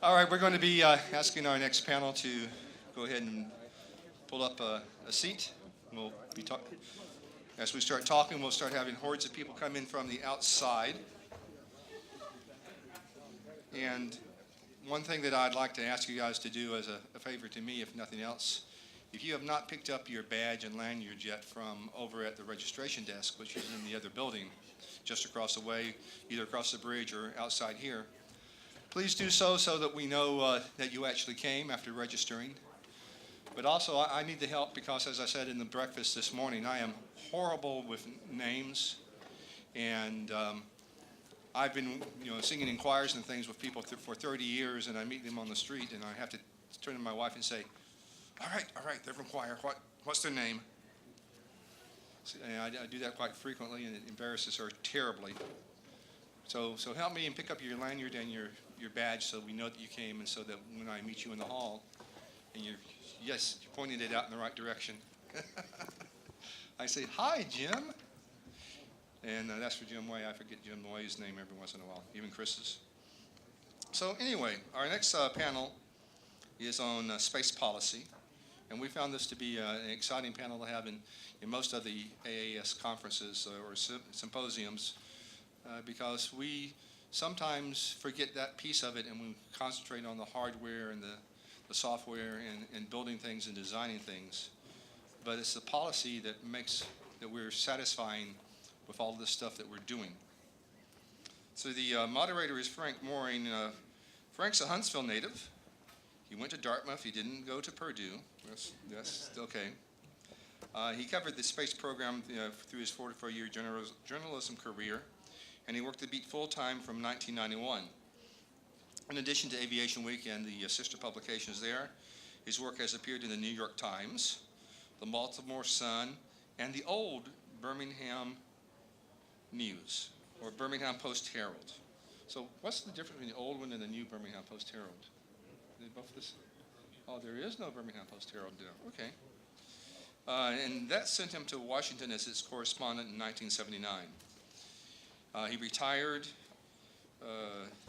All right, we're going to be asking our next panel to go ahead and pull up a seat. We'll be talking. As we start talking, we'll start having hordes of people come in from the outside. And one thing that I'd like to ask you guys to do as a favor to me, if nothing else, if you have not picked up your badge and lanyard yet from over at the registration desk, which is in the other building, just across the way, either across the bridge or outside here, please do so that we know that you actually came after registering. But also, I need the help because, as I said in the breakfast this morning, I am horrible with names. And I've been singing in choirs and things with people for 30 years, and I meet them on the street, and I have to turn to my wife and say, all right, they're from choir. What's their name? And I do that quite frequently, and it embarrasses her terribly. So help me and pick up your lanyard and your badge so we know that you came, and so that when I meet you in the hall, and you're pointing it out in the right direction. I say, hi, Jim. And that's for Jim Way. I forget Jim Way's name every once in a while, even Chris's. So anyway, our next panel is on space policy. And we found this to be an exciting panel to have in most of the AAS conferences or symposiums because we sometimes forget that piece of it and we concentrate on the hardware and the software and building things and designing things. But it's the policy that makes that we're satisfying with all this stuff that we're doing. So the moderator is Frank Maureen. Frank's a Huntsville native. He went to Dartmouth. He didn't go to Purdue. That's okay. He covered the space program through his 44-year journalism career, and he worked the beat full-time from 1991. In addition to Aviation Week and the sister publications there, his work has appeared in the New York Times, the Baltimore Sun, and the old Birmingham News, or Birmingham Post-Herald. So what's the difference between the old one and the new Birmingham Post-Herald? Are they both this? Oh, there is no Birmingham Post-Herald there. Okay. And that sent him to Washington as its correspondent in 1979. He retired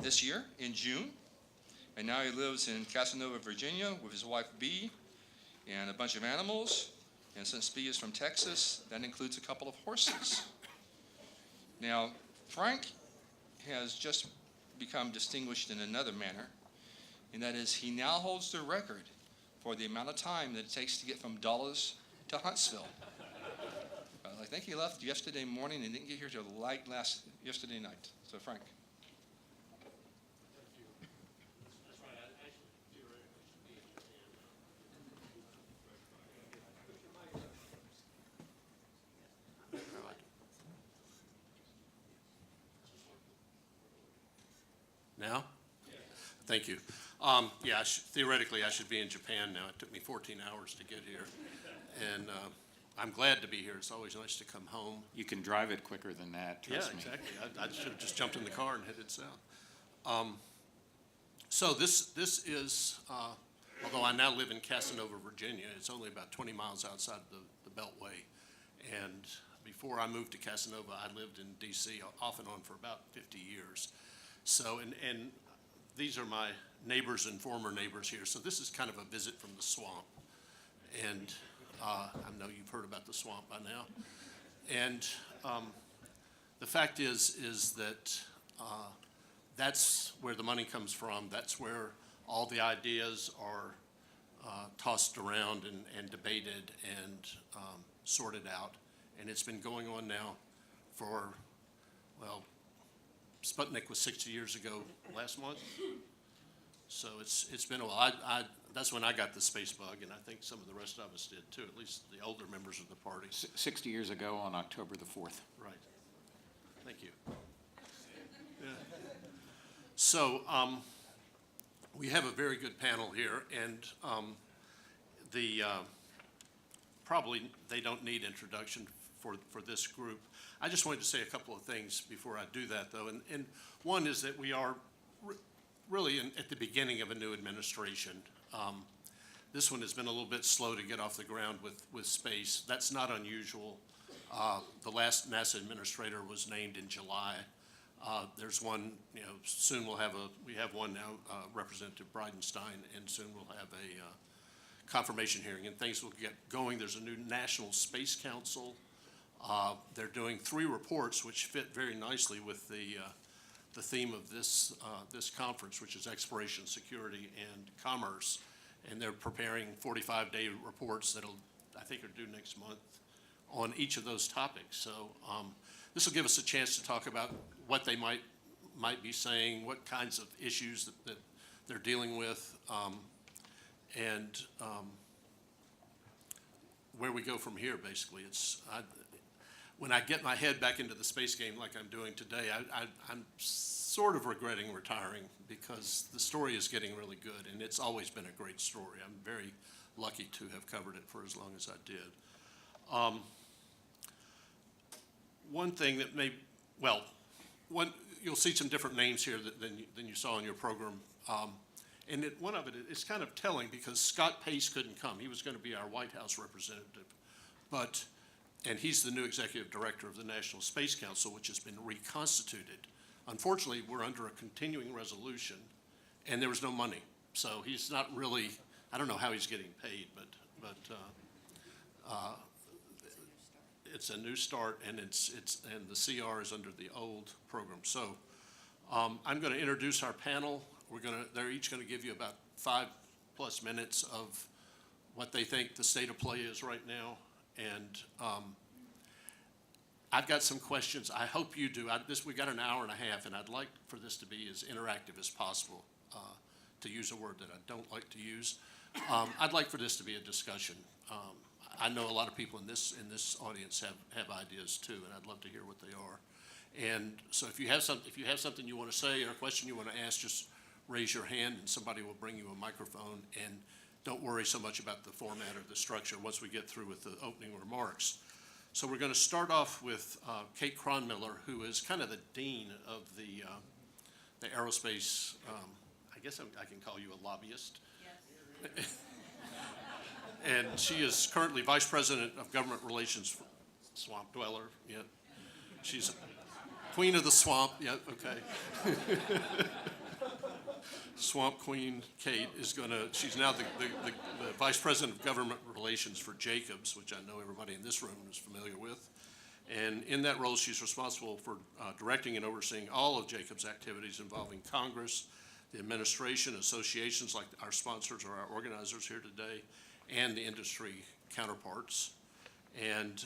this year in June, and now he lives in Casanova, Virginia with his wife Bee and a bunch of animals. And since Bee is from Texas, that includes a couple of horses. Now, Frank has just become distinguished in another manner, and that is he now holds the record for the amount of time that it takes to get from Dulles to Huntsville. I think he left yesterday morning and didn't get here till late yesterday night. So, Frank. Now? Thank you. Theoretically, I should be in Japan now. It took me 14 hours to get here. And I'm glad to be here. It's always nice to come home. You can drive it quicker than that, trust me. Exactly. I should have just jumped in the car and headed south. So this is, although I now live in Casanova, Virginia, it's only about 20 miles outside the Beltway. And before I moved to Casanova, I lived in D.C. off and on for about 50 years. So, and these are my neighbors and former neighbors here. So this is kind of a visit from the swamp. And I know you've heard about the swamp by now. And the fact is that that's where the money comes from. That's where all the ideas are tossed around and debated and sorted out. And it's been going on now for, well, Sputnik was 60 years ago last month. So it's been a while. That's when I got the space bug, and I think some of the rest of us did too, at least the older members of the party. 60 years ago on October the 4th. Right. Thank you. Yeah. So we have a very good panel here, and probably they don't need introduction for this group. I just wanted to say a couple of things before I do that, though. And one is that we are really at the beginning of a new administration. This one has been a little bit slow to get off the ground with space. That's not unusual. The last NASA administrator was named in July There's one, soon we have one now, Representative Bridenstine, and soon we'll have a confirmation hearing, and things will get going. There's a new National Space Council. They're doing 3 reports, which fit very nicely with the theme of this conference, which is exploration, security, and commerce. And they're preparing 45-day reports that'll, I think, are due next month on each of those topics. So this will give us a chance to talk about what they might be saying, what kinds of issues that they're dealing with, and where we go from here, basically. When I get my head back into the space game like I'm doing today, I'm sort of regretting retiring because the story is getting really good, and it's always been a great story. I'm very lucky to have covered it for as long as I did. One thing that you'll see some different names here than you saw in your program. And one of it is kind of telling because Scott Pace couldn't come. He was going to be our White House representative, and he's the new executive director of the National Space Council, which has been reconstituted. Unfortunately, we're under a continuing resolution, and there was no money. So he's not really, I don't know how he's getting paid, but it's a new start, and and the CR is under the old program. So I'm going to introduce our panel. They're each going to give you about 5+ minutes of what they think the state of play is right now. And I've got some questions. I hope you do. We got an hour and a half, and I'd like for this to be as interactive as possible, to use a word that I don't like to use. I'd like for this to be a discussion. I know a lot of people in this audience have ideas too, and I'd love to hear what they are. And so if you have something you want to say or a question you want to ask, just raise your hand, and somebody will bring you a microphone. And don't worry so much about the format or the structure once we get through with the opening remarks. So we're going to start off with Kate Cronmiller, who is kind of the dean of the aerospace. I guess I can call you a lobbyist. Yes. And she is currently Vice President of Government Relations for Swamp Dweller. Yeah. She's Queen of the Swamp. Yeah, okay. Swamp Queen Kate she's now the Vice President of Government Relations for Jacobs, which I know everybody in this room is familiar with. And in that role, she's responsible for directing and overseeing all of Jacobs' activities involving Congress, the administration, associations like our sponsors or our organizers here today, and the industry counterparts. And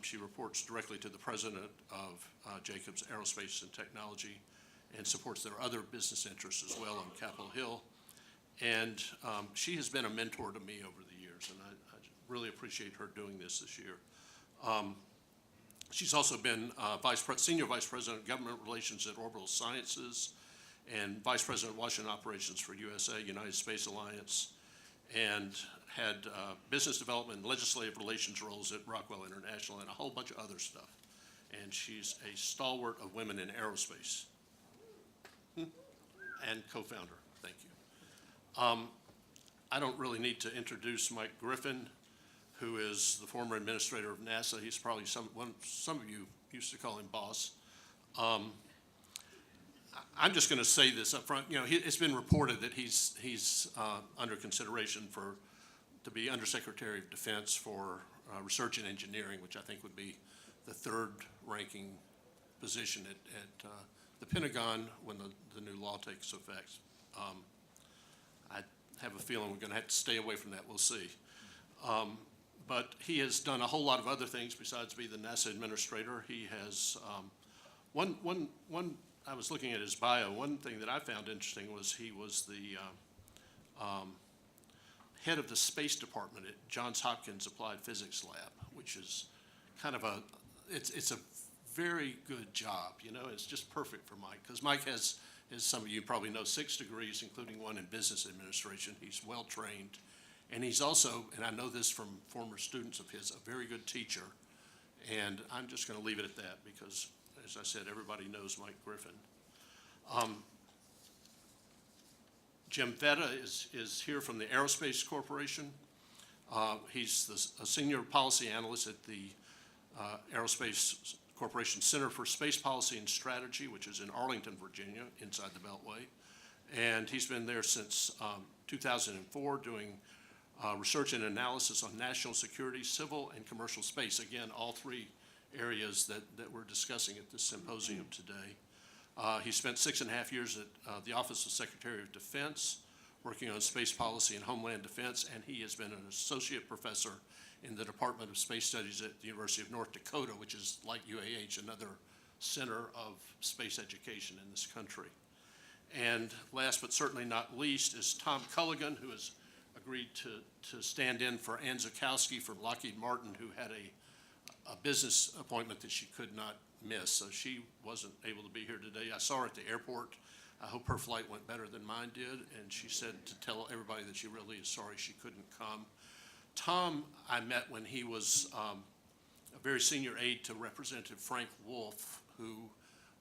she reports directly to the president of Jacobs Aerospace and Technology, and supports their other business interests as well on Capitol Hill. And she has been a mentor to me over the years, and I really appreciate her doing this year. She's also been Senior Vice President of Government Relations at Orbital Sciences, and Vice President of Washington Operations for USA, United Space Alliance, and had business development and legislative relations roles at Rockwell International and a whole bunch of other stuff. And she's a stalwart of women in aerospace. And co-founder. Thank you. I don't really need to introduce Mike Griffin, who is the former administrator of NASA. He's probably some of you used to call him boss. I'm just going to say this up front. It's been reported that he's under consideration to be Undersecretary of Defense for Research and Engineering, which I think would be the 3rd ranking position at the Pentagon when the new law takes effect. I have a feeling we're going to have to stay away from that. We'll see. But he has done a whole lot of other things besides be the NASA administrator. He has I was looking at his bio. One thing that I found interesting was he was the head of the Space Department at Johns Hopkins Applied Physics Lab, which is kind of it's a very good job. It's just perfect for Mike, because Mike has, as some of you probably know, 6 degrees, including one in business administration. He's well trained, and he's also, and I know this from former students of his, a very good teacher. And I'm just going to leave it at that because, as I said, everybody knows Mike Griffin. Jim Vetta is here from the Aerospace Corporation. He's a senior policy analyst at the Aerospace Corporation Center for Space Policy and Strategy, which is in Arlington, Virginia, inside the Beltway. And he's been there since 2004 doing research and analysis on national security, civil and commercial space. Again, all three areas that we're discussing at this symposium today. He spent 6.5 years at the Office of Secretary of Defense, working on space policy and homeland defense, and he has been an associate professor in the Department of Space Studies at the University of North Dakota, which is like UAH, another center of space education in this country. And last but certainly not least is Tom Culligan, who has agreed to stand in for Ann Zukowski from Lockheed Martin, who had a business appointment that she could not miss. So she wasn't able to be here today. I saw her at the airport. I hope her flight went better than mine did, and she said to tell everybody that she really is sorry she couldn't come. Tom, I met when he was a very senior aide to Representative Frank Wolf, who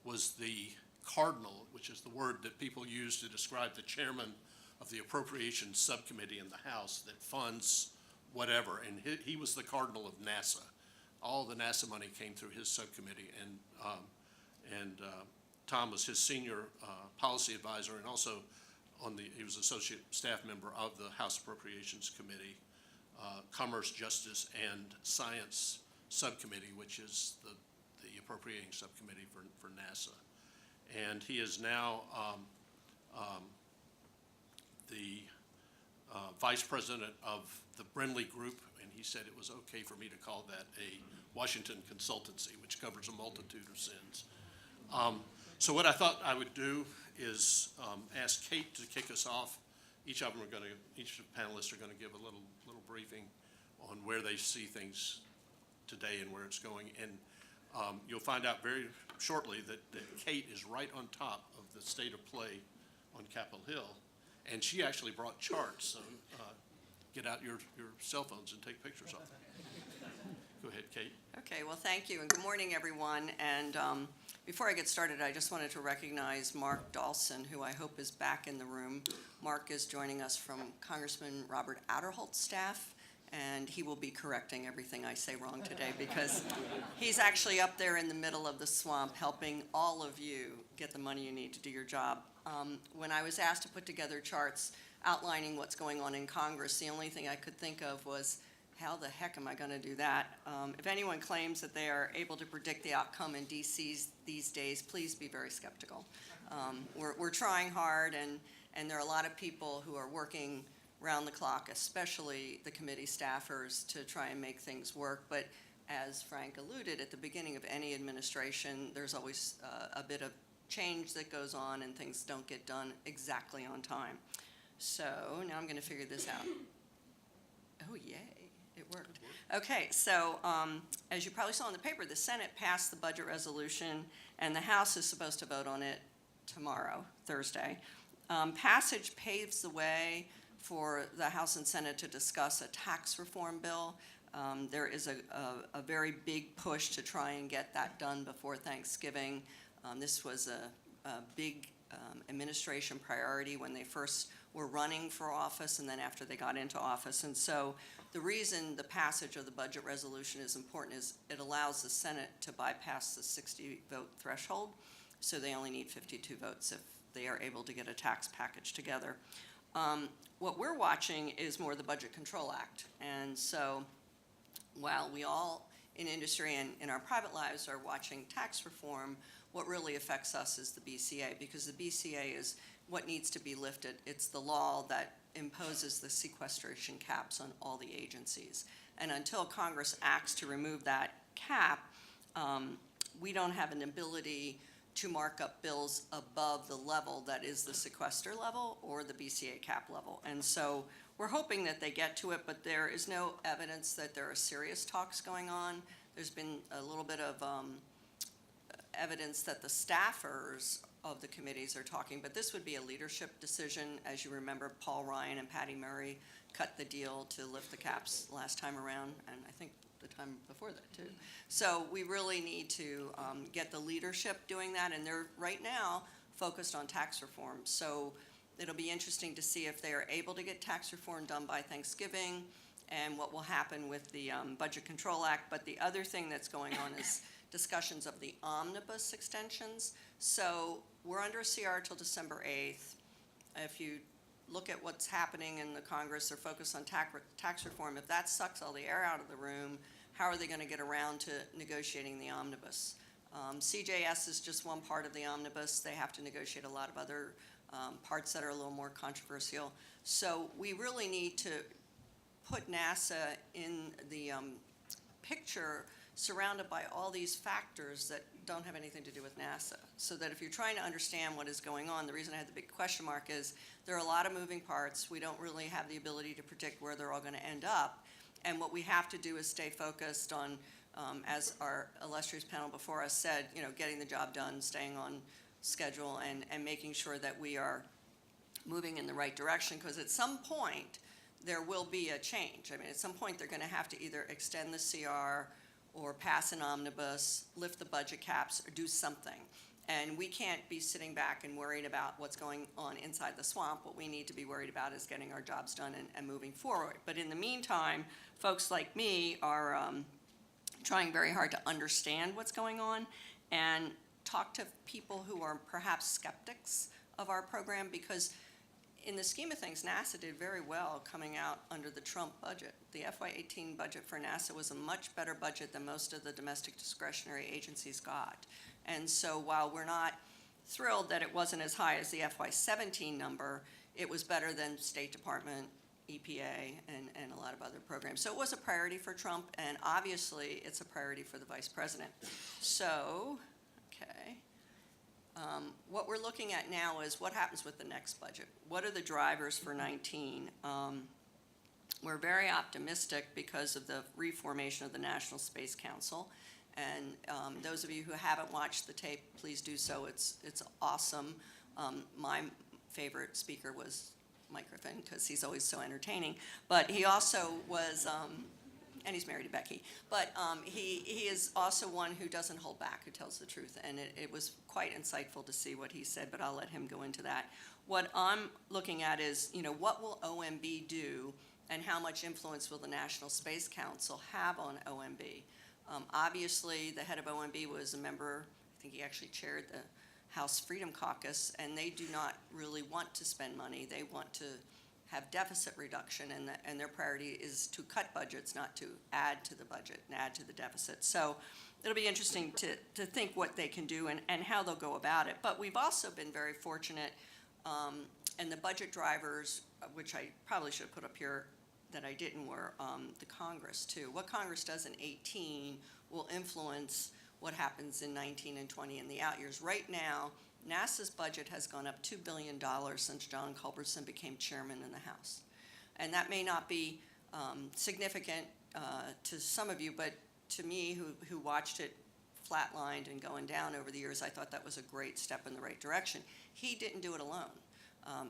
was the cardinal, which is the word that people use to describe the chairman of the Appropriations Subcommittee in the House that funds whatever, and he was the cardinal of NASA. All the NASA money came through his subcommittee, and Tom was his senior policy advisor, and also he was associate staff member of the House Appropriations Committee, Commerce, Justice, and Science Subcommittee, which is the appropriating subcommittee for NASA. And he is now the vice president of the Brindley Group, and he said it was okay for me to call that a Washington consultancy, which covers a multitude of sins. So what I thought I would do is ask Kate to kick us off. Each of the panelists are going to give a little briefing on where they see things today and where it's going. And you'll find out very shortly that Kate is right on top of the state of play on Capitol Hill. And she actually brought charts, so get out your cell phones and take pictures of them. Go ahead, Kate. Okay, well, thank you, and good morning, everyone. And before I get started, I just wanted to recognize Mark Dawson, who I hope is back in the room. Mark is joining us from Congressman Robert Adderholt's staff, and he will be correcting everything I say wrong today because he's actually up there in the middle of the swamp helping all of you get the money you need to do your job. When I was asked to put together charts outlining what's going on in Congress, the only thing I could think of was, how the heck am I going to do that? If anyone claims that they are able to predict the outcome in D.C. these days, please be very skeptical. We're trying hard, and there are a lot of people who are working round the clock, especially the committee staffers, to try and make things work. But as Frank alluded, at the beginning of any administration, there's always a bit of change that goes on, and things don't get done exactly on time. So now I'm going to figure this out. Oh, yay. It worked. Okay, so as you probably saw in the paper, the Senate passed the budget resolution, and the House is supposed to vote on it tomorrow, Thursday. Passage paves the way for the House and Senate to discuss a tax reform bill. There is a very big push to try and get that done before Thanksgiving. This was a big administration priority when they first were running for office and then after they got into office. And so the reason the passage of the budget resolution is important is it allows the Senate to bypass the 60-vote threshold, so they only need 52 votes if they are able to get a tax package together. What we're watching is more the Budget Control Act. And so while we all in industry and in our private lives are watching tax reform, what really affects us is the BCA, because the BCA is what needs to be lifted. It's the law that imposes the sequestration caps on all the agencies. And until Congress acts to remove that cap, we don't have an ability to mark up bills above the level that is the sequester level or the BCA cap level. And so we're hoping that they get to it, but there is no evidence that there are serious talks going on. There's been a little bit of evidence that the staffers of the committees are talking, but this would be a leadership decision. As you remember, Paul Ryan and Patty Murray cut the deal to lift the caps last time around, and I think the time before that too. So we really need to get the leadership doing that, and they're right now focused on tax reform. So it'll be interesting to see if they are able to get tax reform done by Thanksgiving and what will happen with the Budget Control Act. But the other thing that's going on is discussions of the omnibus extensions. So we're under a CR till December 8th. If you look at what's happening in the Congress, they're focused on tax reform. If that sucks all the air out of the room, how are they going to get around to negotiating the omnibus? CJS is just one part of the omnibus. They have to negotiate a lot of other parts that are a little more controversial. So we really need to put NASA in the picture surrounded by all these factors that don't have anything to do with NASA. So that if you're trying to understand what is going on, the reason I had the big question mark is there are a lot of moving parts. We don't really have the ability to predict where they're all going to end up. And what we have to do is stay focused on, as our illustrious panel before us said, getting the job done, staying on schedule, and making sure that we are moving in the right direction, because at some point there will be a change. I mean, at some point they're going to have to either extend the CR or pass an omnibus, lift the budget caps, or do something. And we can't be sitting back and worried about what's going on inside the swamp. What we need to be worried about is getting our jobs done and moving forward. But in the meantime, folks like me are trying very hard to understand what's going on and talk to people who are perhaps skeptics of our program, because in the scheme of things, NASA did very well coming out under the Trump budget. The FY18 budget for NASA was a much better budget than most of the domestic discretionary agencies got. And so while we're not thrilled that it wasn't as high as the FY17 number, it was better than State Department, EPA, and a lot of other programs. So it was a priority for Trump, and obviously it's a priority for the Vice President. So, okay. What we're looking at now is what happens with the next budget. What are the drivers for 19? We're very optimistic because of the reformation of the National Space Council. And those of you who haven't watched the tape, please do so. It's awesome. My favorite speaker was Mike Griffin, because he's always so entertaining. But he also was, and he's married to Becky, but he is also one who doesn't hold back, who tells the truth. And it was quite insightful to see what he said, but I'll let him go into that. What I'm looking at is, what will OMB do, and how much influence will the National Space Council have on OMB? Obviously, the head of OMB was a member, I think he actually chaired the House Freedom Caucus, and they do not really want to spend money. They want to have deficit reduction, and their priority is to cut budgets, not to add to the budget and add to the deficit. So it'll be interesting to think what they can do and how they'll go about it. But we've also been very fortunate, and the budget drivers, which I probably should have put up here that I didn't, were the Congress too. What Congress does in 18 will influence what happens in 19 and 20 in the out years. Right now, NASA's budget has gone up $2 billion since John Culbertson became chairman in the House. And that may not be significant to some of you, but to me, who watched it flatlined and going down over the years, I thought that was a great step in the right direction. He didn't do it alone.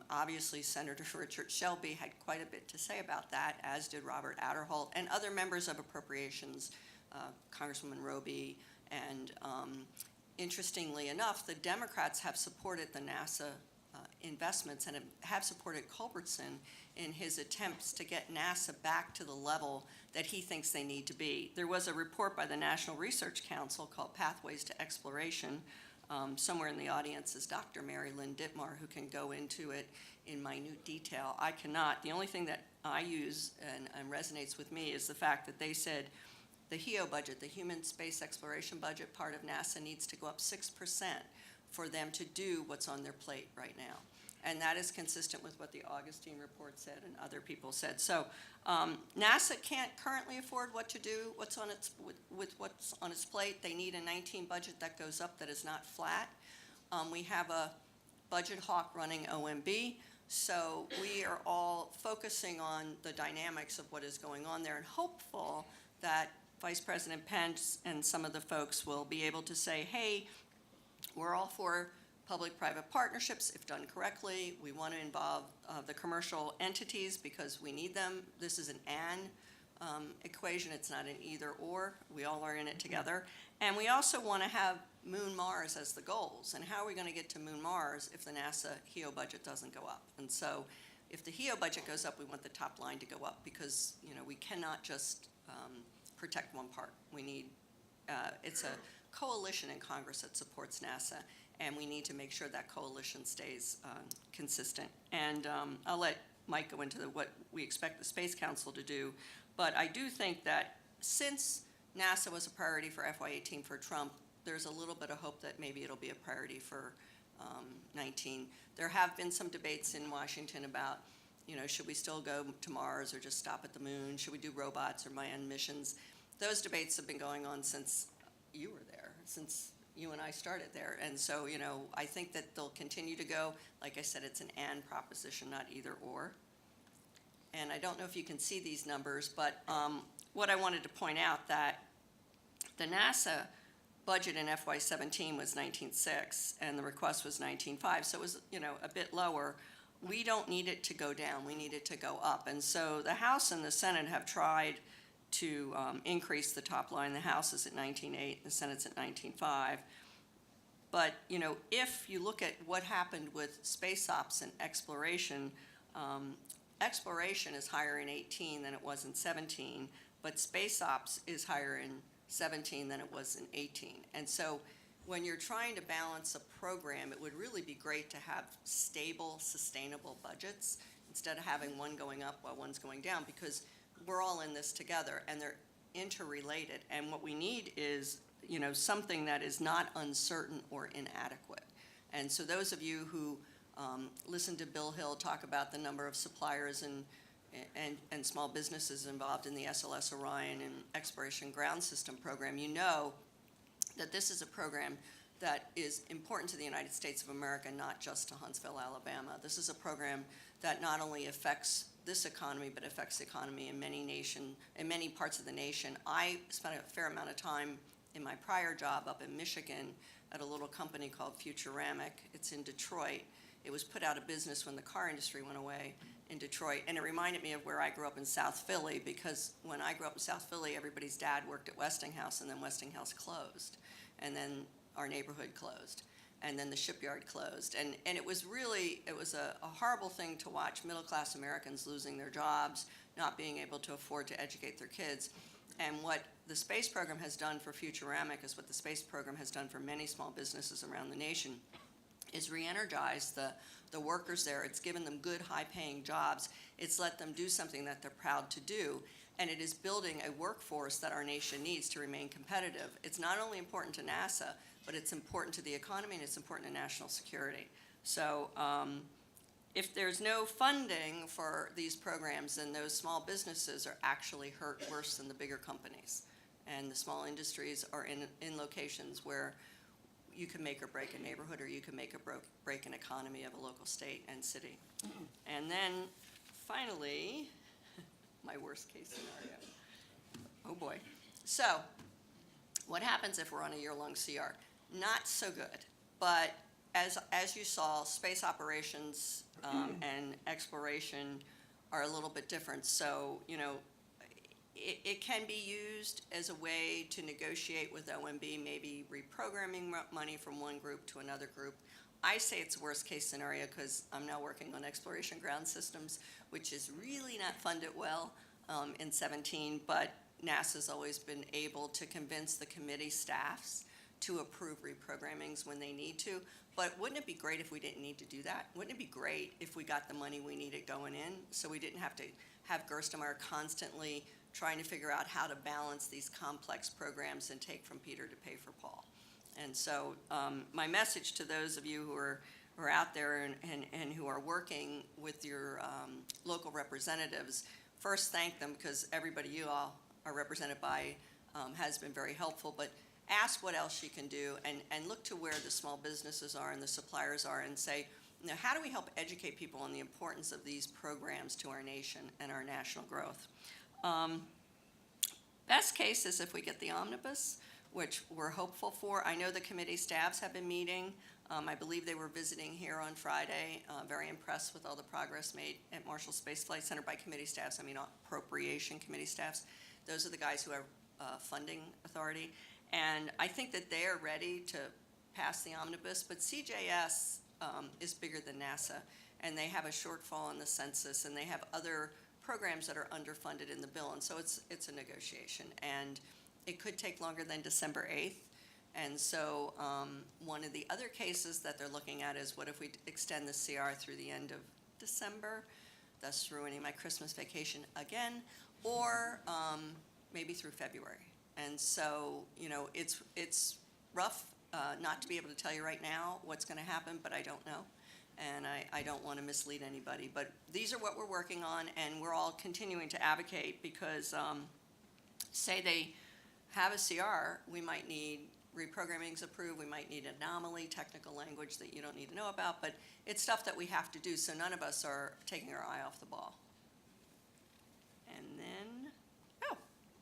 Obviously, Senator Richard Shelby had quite a bit to say about that, as did Robert Adderholt and other members of Appropriations, Congresswoman Roby, and interestingly enough, the Democrats have supported the NASA investments and have supported Culbertson in his attempts to get NASA back to the level that he thinks they need to be. There was a report by the National Research Council called Pathways to Exploration. Somewhere in the audience is Dr. Mary Lynn Dittmar, who can go into it in minute detail. I cannot. The only thing that I use and resonates with me is the fact that they said the HEO budget, the Human Space Exploration budget, part of NASA needs to go up 6% for them to do what's on their plate right now. And that is consistent with what the Augustine report said and other people said. So NASA can't currently afford what to do, what's on its plate. They need a 19 budget that goes up, that is not flat. We have a budget hawk running OMB. So we are all focusing on the dynamics of what is going on there and hopeful that Vice President Pence and some of the folks will be able to say, hey, we're all for public-private partnerships if done correctly. We want to involve the commercial entities because we need them. This is an and equation. It's not an either or. We all are in it together. And we also want to have Moon Mars as the goals. And how are we going to get to Moon Mars if the NASA HEO budget doesn't go up? And so if the HEO budget goes up, we want the top line to go up because we cannot just protect one part. We need, it's a coalition in Congress that supports NASA, and we need to make sure that coalition stays consistent. And I'll let Mike go into what we expect the Space Council to do, but I do think that since NASA was a priority for FY18 for Trump, there's a little bit of hope that maybe it'll be a priority for 19. There have been some debates in Washington about, should we still go to Mars or just stop at the moon? Should we do robots or manned missions? Those debates have been going on since you were there, since you and I started there. And so, I think that they'll continue to go. Like I said, it's an and proposition, not either or. And I don't know if you can see these numbers, but what I wanted to point out that the NASA budget in FY17 was 19.6, and the request was 19.5, so it was, a bit lower. We don't need it to go down, we need it to go up. And so the House and the Senate have tried to increase the top line. The House is at 19.8, the Senate's at 19.5. But, if you look at what happened with space ops and exploration, exploration is higher in 18 than it was in 17, but space ops is higher in 17 than it was in 18. And so when you're trying to balance a program, it would really be great to have stable, sustainable budgets instead of having one going up while one's going down, because we're all in this together and they're interrelated. And what we need is, something that is not uncertain or inadequate. And so those of you who listen to Bill Hill talk about the number of suppliers and small businesses involved in the SLS Orion and Exploration Ground System program, you know that this is a program that is important to the United States of America, not just to Huntsville, Alabama. This is a program that not only affects this economy, but affects the economy in many parts of the nation. I spent a fair amount of time in my prior job up in Michigan at a little company called Futuramic. It's in Detroit. It was put out of business when the car industry went away in Detroit, and it reminded me of where I grew up in South Philly, because when I grew up in South Philly, everybody's dad worked at Westinghouse, and then Westinghouse closed, and then our neighborhood closed, and then the shipyard closed, and it was a horrible thing to watch middle-class Americans losing their jobs, not being able to afford to educate their kids. And what the space program has done for Futuramic is what the space program has done for many small businesses around the nation, is re-energize the workers there. It's given them good, high-paying jobs. It's let them do something that they're proud to do, and it is building a workforce that our nation needs to remain competitive. It's not only important to NASA, but it's important to the economy and it's important to national security. So if there's no funding for these programs, then those small businesses are actually hurt worse than the bigger companies. And the small industries are in locations where you can make or break a neighborhood, or you can make or break an economy of a local state and city. And then finally, my worst case scenario. Oh boy. So what happens if we're on a year-long CR? Not so good, but as you saw, space operations and exploration are a little bit different. So, it can be used as a way to negotiate with OMB, maybe reprogramming money from one group to another group. I say it's worst case scenario because I'm now working on Exploration Ground Systems, which is really not funded well in 17, but NASA's always been able to convince the committee staffs to approve reprogrammings when they need to. But wouldn't it be great if we didn't need to do that? Wouldn't it be great if we got the money we needed going in, so we didn't have to have Gerstenmaier constantly trying to figure out how to balance these complex programs and take from Peter to pay for Paul? And so my message to those of you who are out there and who are working with your local representatives, first thank them, because everybody you all are represented by has been very helpful, but ask what else you can do, and look to where the small businesses are and the suppliers are, and say, how do we help educate people on the importance of these programs to our nation and our national growth? Best case is if we get the omnibus, which we're hopeful for. I know the committee staffs have been meeting. I believe they were visiting here on Friday, very impressed with all the progress made at Marshall Space Flight Center by committee staffs. I mean, appropriation committee staffs. Those are the guys who have funding authority. And I think that they are ready to pass the omnibus, but CJS is bigger than NASA, and they have a shortfall in the census, and they have other programs that are underfunded in the bill, and so it's a negotiation. And it could take longer than December 8th, And so one of the other cases that they're looking at is what if we extend the CR through the end of December, thus ruining my Christmas vacation again, or maybe through February. And so, it's rough not to be able to tell you right now what's going to happen, but I don't know. And I don't want to mislead anybody. But these are what we're working on, and we're all continuing to advocate because say they have a CR, we might need reprogrammings approved, we might need anomaly, technical language that you don't need to know about, but it's stuff that we have to do, so none of us are taking our eye off the ball. And then,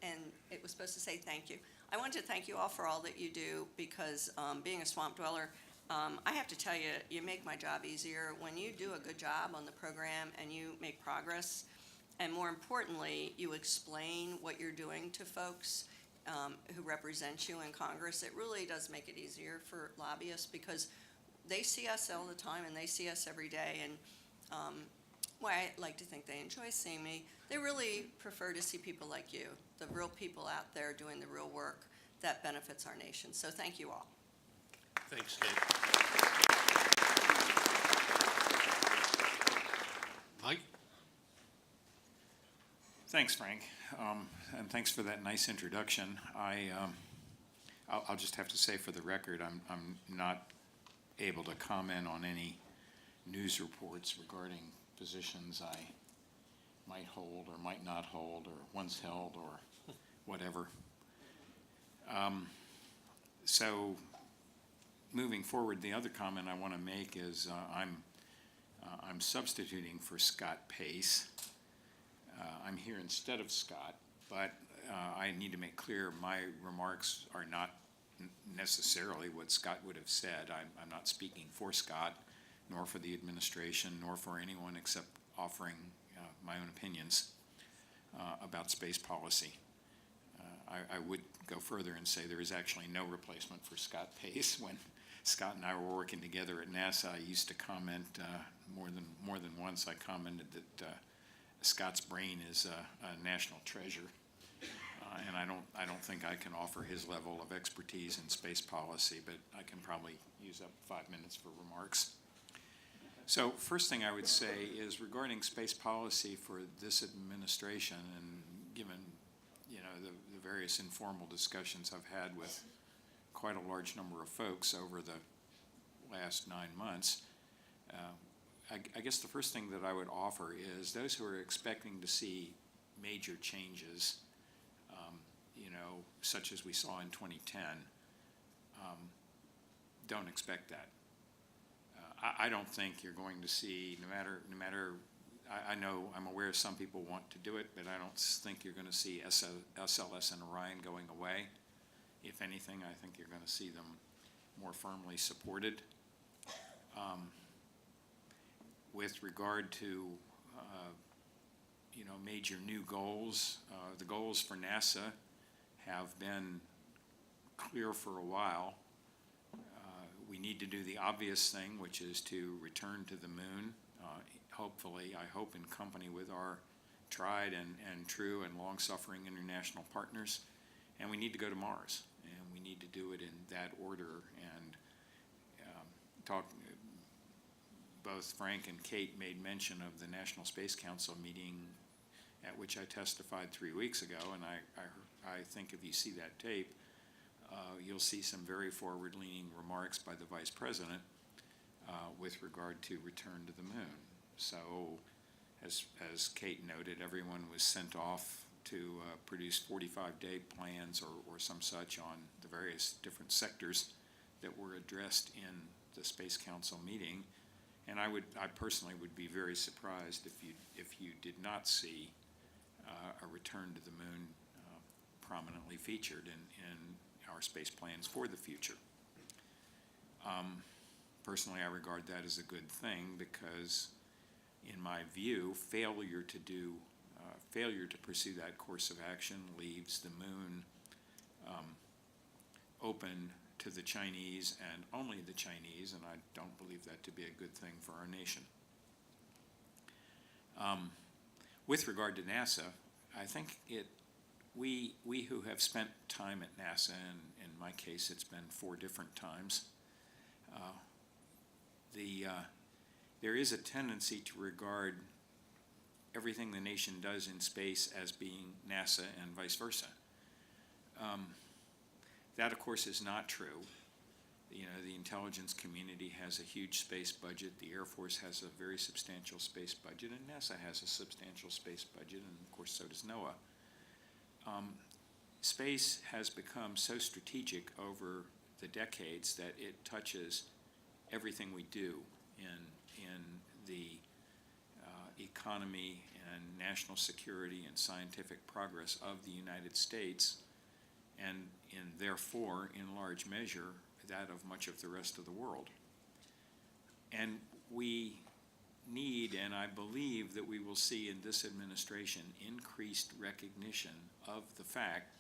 and it was supposed to say thank you. I want to thank you all for all that you do because being a swamp dweller, I have to tell you, you make my job easier. When you do a good job on the program and you make progress, and more importantly, you explain what you're doing to folks who represent you in Congress, it really does make it easier for lobbyists because they see us all the time and they see us every day. And well, I like to think they enjoy seeing me. They really prefer to see people like you, the real people out there doing the real work that benefits our nation. So thank you all. Thanks, Kate. Mike? Thanks, Frank, and thanks for that nice introduction. I'll just have to say for the record, I'm not able to comment on any news reports regarding positions I might hold or might not hold or once held or whatever. So moving forward, the other comment I want to make is I'm substituting for Scott Pace. I'm here instead of Scott, but I need to make clear my remarks are not necessarily what Scott would have said. I'm not speaking for Scott, nor for the administration, nor for anyone except offering my own opinions about space policy. I would go further and say there is actually no replacement for Scott Pace. When Scott and I were working together at NASA, I used to comment more than once. I commented that Scott's brain is a national treasure, and I don't think I can offer his level of expertise in space policy, but I can probably use up 5 minutes for remarks. So first thing I would say is regarding space policy for this administration, and given the various informal discussions I've had with quite a large number of folks over the last 9 months, I guess the first thing that I would offer is those who are expecting to see major changes, such as we saw in 2010, don't expect that. I don't think you're going to see, no matter. I know, I'm aware some people want to do it, but I don't think you're going to see SLS and Orion going away. If anything, I think you're going to see them more firmly supported. With regard to major new goals, the goals for NASA have been clear for a while. We need to do the obvious thing, which is to return to the moon. Hopefully, I hope in company with our tried and true and long-suffering international partners. And we need to go to Mars, and we need to do it in that order. And both Frank and Kate made mention of the National Space Council meeting at which I testified 3 weeks ago, and I think if you see that tape, you'll see some very forward-leaning remarks by the Vice President with regard to return to the moon. So, as Kate noted, everyone was sent off to produce 45-day plans or some such on the various different sectors that were addressed in the Space Council meeting. And I personally would be very surprised if you did not see a return to the moon prominently featured in our space plans for the future. Personally, I regard that as a good thing because, in my view, failure to pursue that course of action leaves the moon open to the Chinese and only the Chinese, and I don't believe that to be a good thing for our nation. With regard to NASA, I think we who have spent time at NASA and In my case, it's been 4 different times. There is a tendency to regard everything the nation does in space as being NASA and vice versa. That, of course, is not true. You know, the intelligence community has a huge space budget, the Air Force has a very substantial space budget, and NASA has a substantial space budget, and of course so does NOAA. Space has become so strategic over the decades that it touches everything we do in the economy and national security and scientific progress of the United States, and therefore, in large measure, that of much of the rest of the world. And we need, and I believe that we will see in this administration, increased recognition of the fact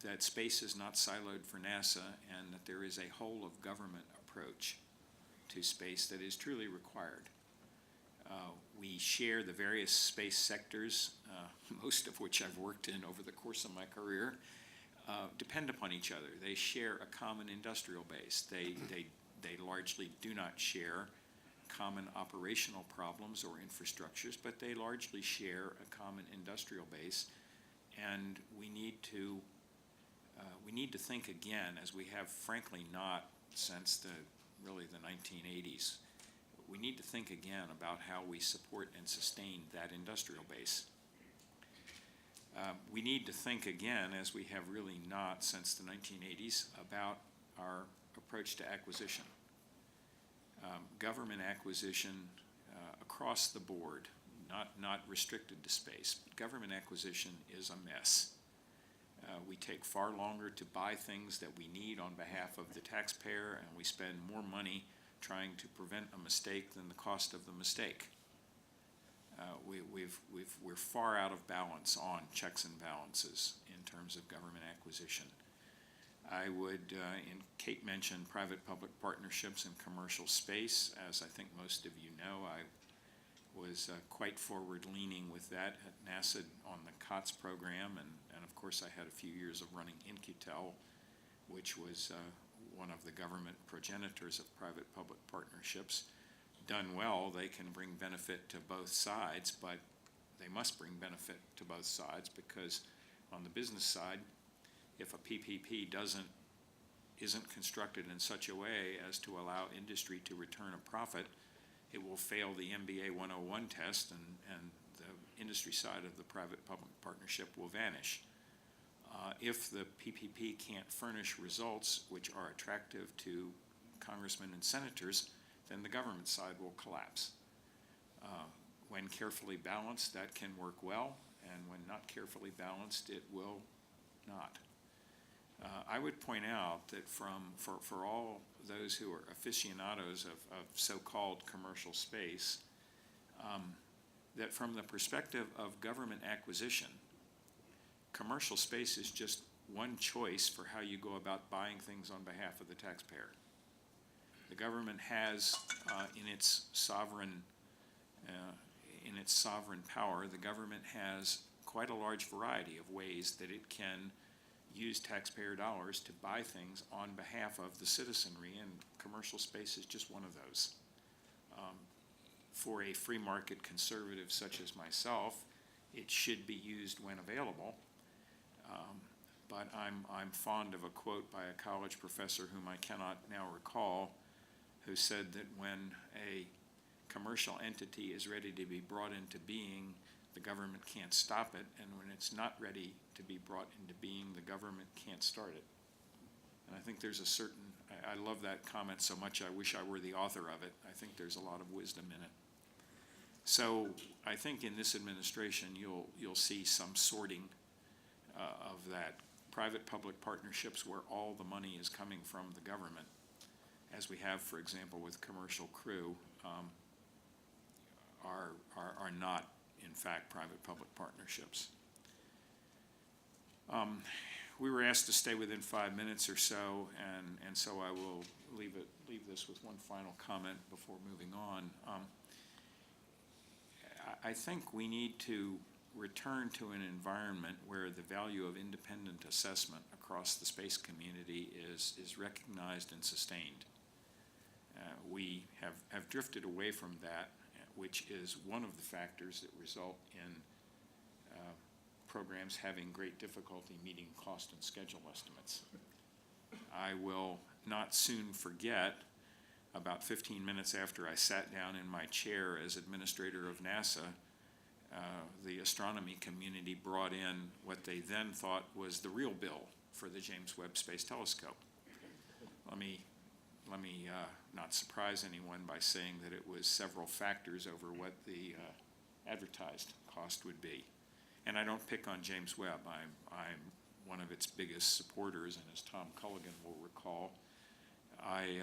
that space is not siloed for NASA and that there is a whole of government approach to space that is truly required. We share the various space sectors, most of which I've worked in over the course of my career, depend upon each other. They share a common industrial base. They largely do not share common operational problems or infrastructures, but they largely share a common industrial base. And we need to think again, as we have frankly not since really the 1980s. We need to think again about how we support and sustain that industrial base. We need to think again, as we have really not since the 1980s, about our approach to acquisition. Government acquisition across the board, not restricted to space, but government acquisition is a mess. We take far longer to buy things that we need on behalf of the taxpayer, and we spend more money trying to prevent a mistake than the cost of the mistake. We're far out of balance on checks and balances in terms of government acquisition. I would, and Kate mentioned private-public partnerships in commercial space. As I think most of you know, I was quite forward-leaning with that at NASA on the COTS program, and of course I had a few years of running In-Q-Tel, which was one of the government progenitors of private-public partnerships. Done well, they can bring benefit to both sides, but they must bring benefit to both sides, because on the business side, if a PPP isn't constructed in such a way as to allow industry to return a profit, it will fail the MBA 101 test, and the industry side of the private-public partnership will vanish. If the PPP can't furnish results which are attractive to congressmen and senators, then the government side will collapse. When carefully balanced, that can work well, and when not carefully balanced, it will not. I would point out that for all those who are aficionados of so-called commercial space, that from the perspective of government acquisition, commercial space is just one choice for how you go about buying things on behalf of the taxpayer. The government has, in its sovereign power, the government has quite a large variety of ways that it can use taxpayer dollars to buy things on behalf of the citizenry, and commercial space is just one of those. For a free market conservative such as myself, it should be used when available. But I'm fond of a quote by a college professor whom I cannot now recall, who said that when a commercial entity is ready to be brought into being, the government can't stop it, and when it's not ready to be brought into being, the government can't start it. And I think there's a certain, I love that comment so much I wish I were the author of it. I think there's a lot of wisdom in it. So I think in this administration you'll see some sorting of that. Private-public partnerships where all the money is coming from the government, as we have, for example, with commercial crew, are not, in fact, private-public partnerships. We were asked to stay within 5 minutes or so, and so I will leave this with one final comment before moving on. I think we need to return to an environment where the value of independent assessment across the space community is recognized and sustained. We have drifted away from that, which is one of the factors that result in programs having great difficulty meeting cost and schedule estimates. I will not soon forget, about 15 minutes after I sat down in my chair as administrator of NASA, the astronomy community brought in what they then thought was the real bill for the James Webb Space Telescope. Let me not surprise anyone by saying that it was several factors over what the advertised cost would be. And I don't pick on James Webb. I'm one of its biggest supporters, and as Tom Culligan will recall, I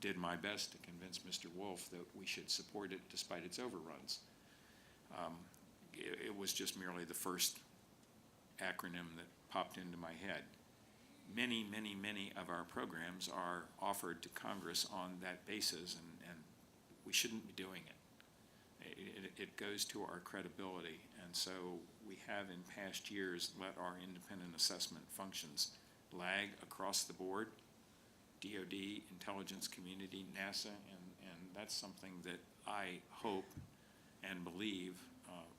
did my best to convince Mr. Wolf that we should support it despite its overruns. It was just merely the first acronym that popped into my head. Many, many, many of our programs are offered to Congress on that basis, and we shouldn't be doing it. It goes to our credibility, and so we have in past years let our independent assessment functions lag across the board, DoD, intelligence community, NASA, and that's something that I hope and believe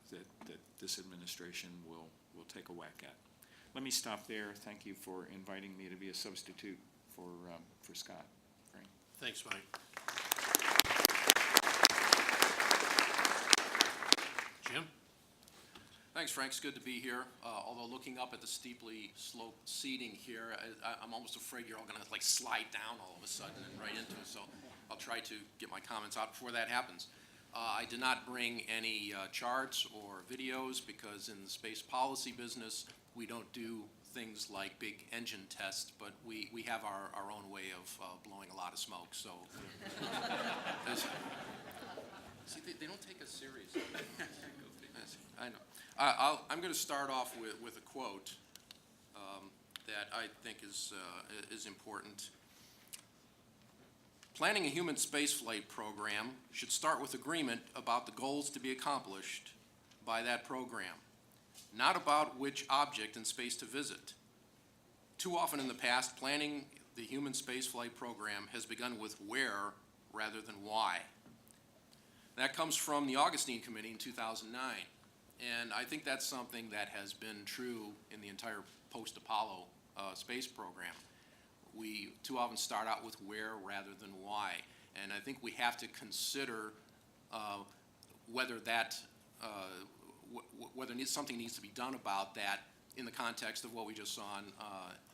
that this administration will take a whack at. Let me stop there. Thank you for inviting me to be a substitute for Scott. Frank. Thanks, Mike. Jim? Thanks, Frank. It's good to be here. Although looking up at the steeply sloped seating here, I'm almost afraid you're all going to slide down all of a sudden and right into it. So I'll try to get my comments out before that happens. I did not bring any charts or videos because in the space policy business, we don't do things like big engine tests, but we have our own way of blowing a lot of smoke. So see, they don't take us seriously. I know. I'm going to start off with a quote that I think is important. Planning a human spaceflight program should start with agreement about the goals to be accomplished by that program, not about which object in space to visit. Too often in the past, planning the human spaceflight program has begun with where rather than why. That comes from the Augustine Committee in 2009. And I think that's something that has been true in the entire post-Apollo space program. We too often start out with where rather than why. And I think we have to consider whether something needs to be done about that in the context of what we just saw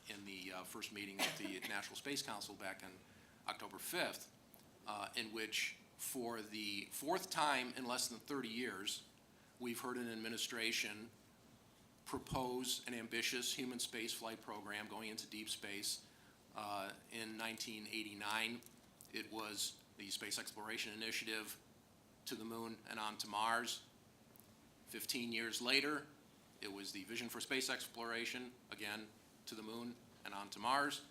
in the first meeting of the National Space Council back on October 5th, in which for the fourth time in less than 30 years, we've heard an administration propose an ambitious human spaceflight program going into deep space. In 1989, it was the Space Exploration Initiative to the moon and on to Mars. 15 years later, it was the Vision for Space Exploration, again, to the moon and on to Mars.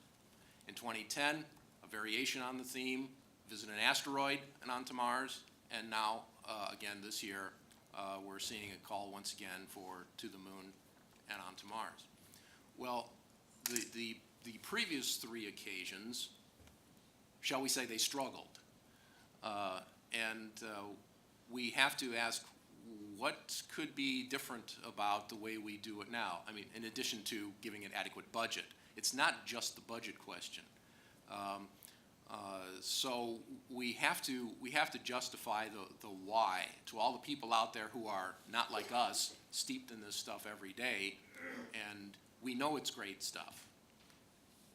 In 2010, a variation on the theme, visit an asteroid and on to Mars. And now, again, this year, we're seeing a call once again for to the moon and on to Mars. Well, the previous three occasions, shall we say, they struggled. And we have to ask, what could be different about the way we do it now? I mean, in addition to giving it adequate budget. It's not just the budget question. So we have to justify the why to all the people out there who are not like us, steeped in this stuff every day, and we know it's great stuff,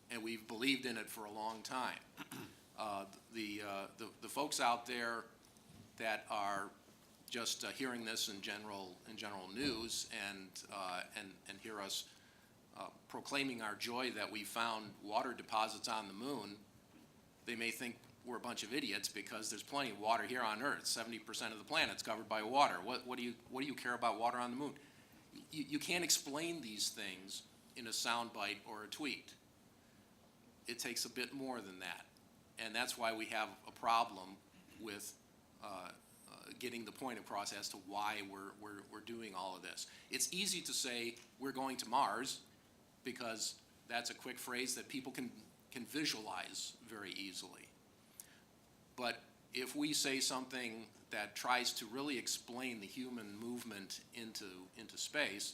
and we've believed in it for a long time. The folks out there that are just hearing this in general news and hear us proclaiming our joy that we found water deposits on the moon, they may think we're a bunch of idiots because there's plenty of water here on Earth. 70% of the planet's covered by water. What do you care about water on the moon? You can't explain these things in a soundbite or a tweet. It takes a bit more than that, and that's why we have a problem with getting the point across as to why we're doing all of this. It's easy to say we're going to Mars because that's a quick phrase that people can visualize very easily. But if we say something that tries to really explain the human movement into space,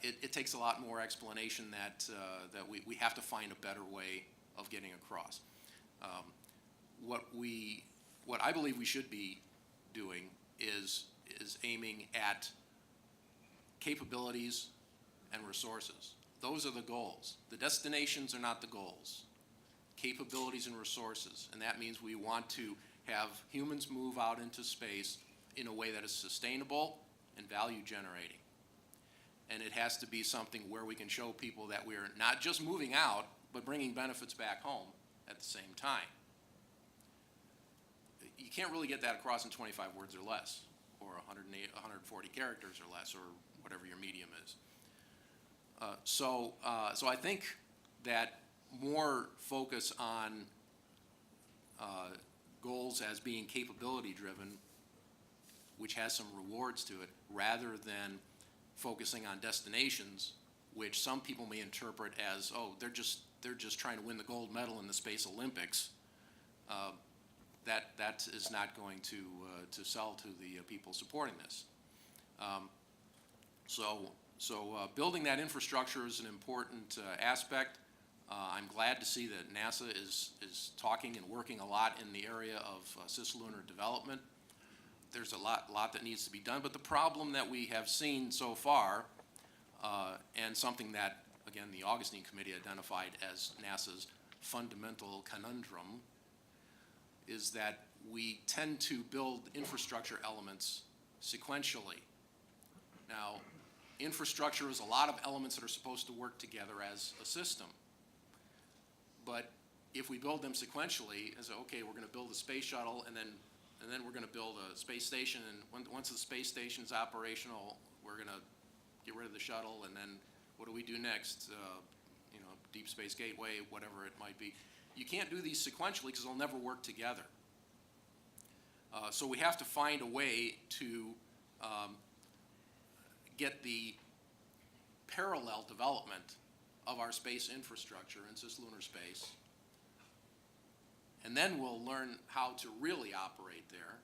it takes a lot more explanation that we have to find a better way of getting across. What I believe we should be doing is aiming at capabilities and resources. Those are the goals. The destinations are not the goals. Capabilities and resources, and that means we want to have humans move out into space in a way that is sustainable and value generating. And it has to be something where we can show people that we're not just moving out, but bringing benefits back home at the same time. You can't really get that across in 25 words or less, or 140 characters or less, or whatever your medium is. So I think that more focus on goals as being capability driven, which has some rewards to it, rather than focusing on destinations, which some people may interpret as, oh, they're just trying to win the gold medal in the Space Olympics. That is not going to sell to the people supporting this. So building that infrastructure is an important aspect. I'm glad to see that NASA is talking and working a lot in the area of cislunar development. There's a lot that needs to be done, but the problem that we have seen so far, and something that, again, the Augustine Committee identified as NASA's fundamental conundrum, is that we tend to build infrastructure elements sequentially. Now, infrastructure is a lot of elements that are supposed to work together as a system. But if we build them sequentially, as okay, we're going to build a space shuttle, and then we're going to build a space station, and once the space station is operational, we're going to get rid of the shuttle, and then what do we do next? Deep Space Gateway, whatever it might be. You can't do these sequentially because they'll never work together. So we have to find a way to get the parallel development of our space infrastructure in cislunar space, and then we'll learn how to really operate there.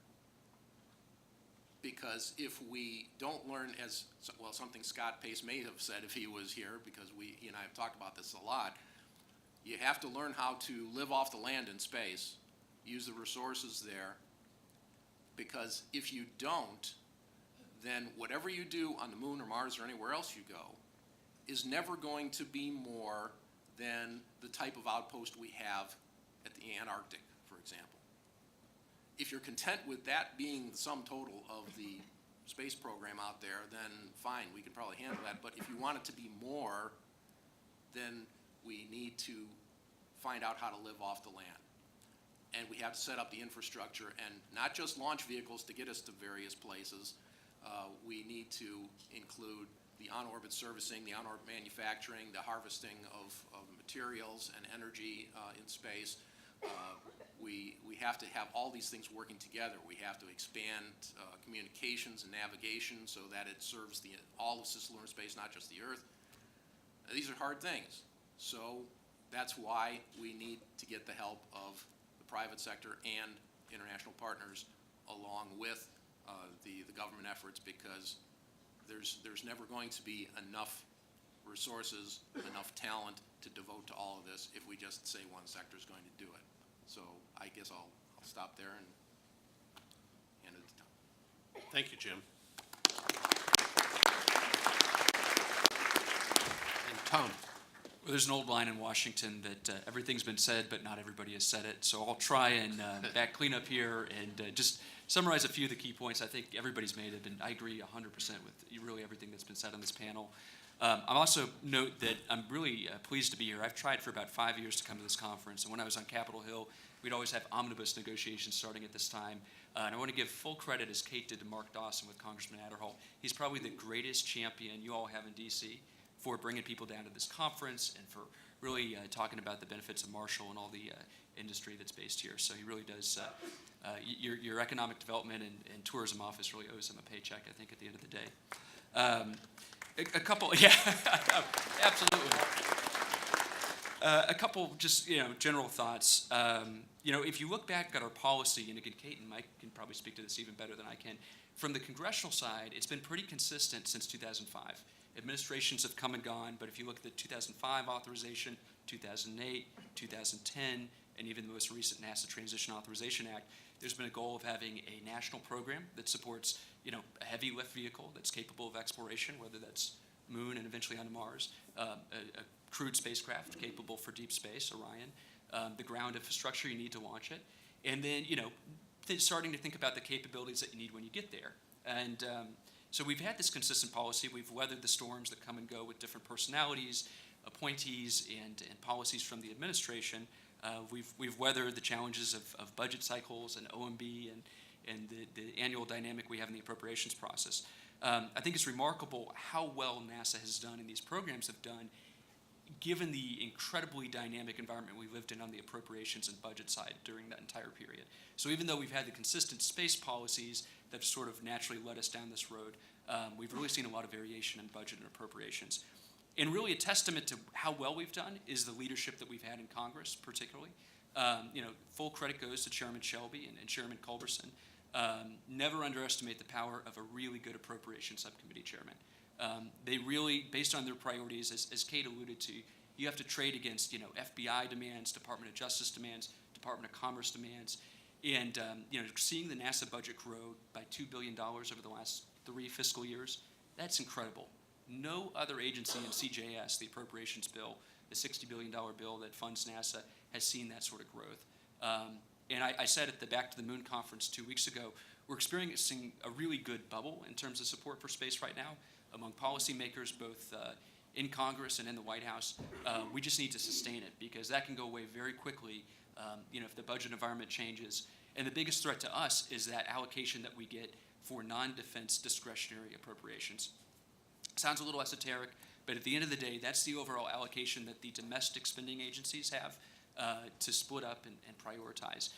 Because if we don't learn, as well, something Scott Pace may have said if he was here, because he and I have talked about this a lot, you have to learn how to live off the land in space, use the resources there, because if you don't, then whatever you do on the moon or Mars or anywhere else you go is never going to be more than the type of outpost we have at the Antarctic, for example. If you're content with that being the sum total of the space program out there, then fine, we can probably handle that. But if you want it to be more, then we need to find out how to live off the land. And we have to set up the infrastructure and not just launch vehicles to get us to various places. We need to include the on-orbit servicing, the on-orbit manufacturing, the harvesting of materials and energy in space. We have to have all these things working together. We have to expand communications and navigation so that it serves all of cislunar space, not just the Earth. These are hard things. So that's why we need to get the help of the private sector and international partners along with the government efforts, because there's never going to be enough resources, enough talent to devote to all of this if we just say one sector is going to do it. So I guess I'll stop there and hand it to Tom. Thank you, Jim. And Tom. Well, there's an old line in Washington that everything's been said, but not everybody has said it. So I'll try and clean up here and just summarize a few of the key points I think everybody's made. I agree 100% with really everything that's been said on this panel. I'll also note that I'm really pleased to be here. I've tried for about 5 years to come to this conference, and when I was on Capitol Hill, we'd always have omnibus negotiations starting at this time. And I want to give full credit, as Kate did, to Mark Dawson with Congressman Adderhall. He's probably the greatest champion you all have in D.C. for bringing people down to this conference and for really talking about the benefits of Marshall and all the industry that's based here. So he really does, your economic development and tourism office really owes him a paycheck, I think, at the end of the day. A couple, yeah, absolutely. A couple just, general thoughts. If you look back at our policy, and again, Kate and Mike can probably speak to this even better than I can, from the congressional side, it's been pretty consistent since 2005. Administrations have come and gone, but if you look at the 2005 authorization, 2008, 2010, and even the most recent NASA Transition Authorization Act, there's been a goal of having a national program that supports, a heavy lift vehicle that's capable of exploration, whether that's Moon and eventually onto Mars, a crewed spacecraft capable for deep space, Orion, the ground infrastructure you need to launch it, and then, starting to think about the capabilities that you need when you get there. And so we've had this consistent policy. We've weathered the storms that come and go with different personalities, appointees, and policies from the administration. We've weathered the challenges of budget cycles and OMB and the annual dynamic we have in the appropriations process. I think it's remarkable how well NASA has done and these programs have done, given the incredibly dynamic environment we lived in on the appropriations and budget side during that entire period. So even though we've had the consistent space policies that sort of naturally led us down this road, we've really seen a lot of variation in budget and appropriations. And really a testament to how well we've done is the leadership that we've had in Congress, particularly. Full credit goes to Chairman Shelby and Chairman Culberson. Never underestimate the power of a really good appropriations subcommittee chairman. They really, based on their priorities, as Kate alluded to, you have to trade against, FBI demands, Department of Justice demands, Department of Commerce demands, and seeing the NASA budget grow by $2 billion over the last 3 fiscal years, that's incredible. No other agency in CJS, the appropriations bill, the $60 billion bill that funds NASA, has seen that sort of growth. And I said at the Back to the Moon conference 2 weeks ago, we're experiencing a really good bubble in terms of support for space right now among policymakers, both in Congress and in the White House. We just need to sustain it because that can go away very quickly if the budget environment changes. And the biggest threat to us is that allocation that we get for non-defense discretionary appropriations. Sounds a little esoteric, but at the end of the day, that's the overall allocation that the domestic spending agencies have to split up and prioritize.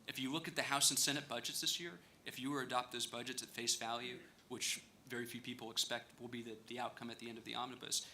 If you look at the House and Senate budgets this year, if you were to adopt those budgets at face value, which very few people expect will be the outcome at the end of the omnibus,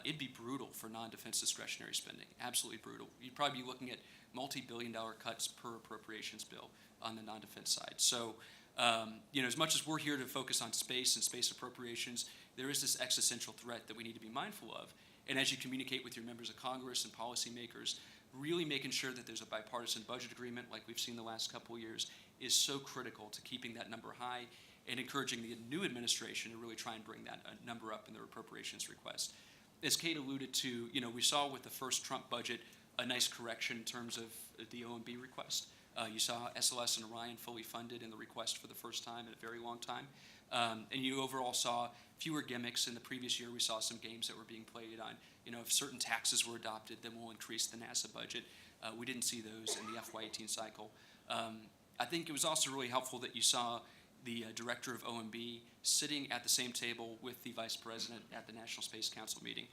it'd be brutal for non-defense discretionary spending, absolutely brutal. You'd probably be looking at multi-billion-dollar cuts per appropriations bill on the non-defense side. So, as much as we're here to focus on space and space appropriations, there is this existential threat that we need to be mindful of. And as you communicate with your members of Congress and policymakers, really making sure that there's a bipartisan budget agreement like we've seen the last couple of years is so critical to keeping that number high and encouraging the new administration to really try and bring that number up in their appropriations request. As Kate alluded to, we saw with the first Trump budget a nice correction in terms of the OMB request. You saw SLS and Orion fully funded in the request for the first time in a very long time. And you overall saw fewer gimmicks. In the previous year, we saw some games that were being played on, if certain taxes were adopted, then we'll increase the NASA budget. We didn't see those in the FY18 cycle. I think it was also really helpful that you saw the director of OMB sitting at the same table with the vice president at the National Space Council meeting.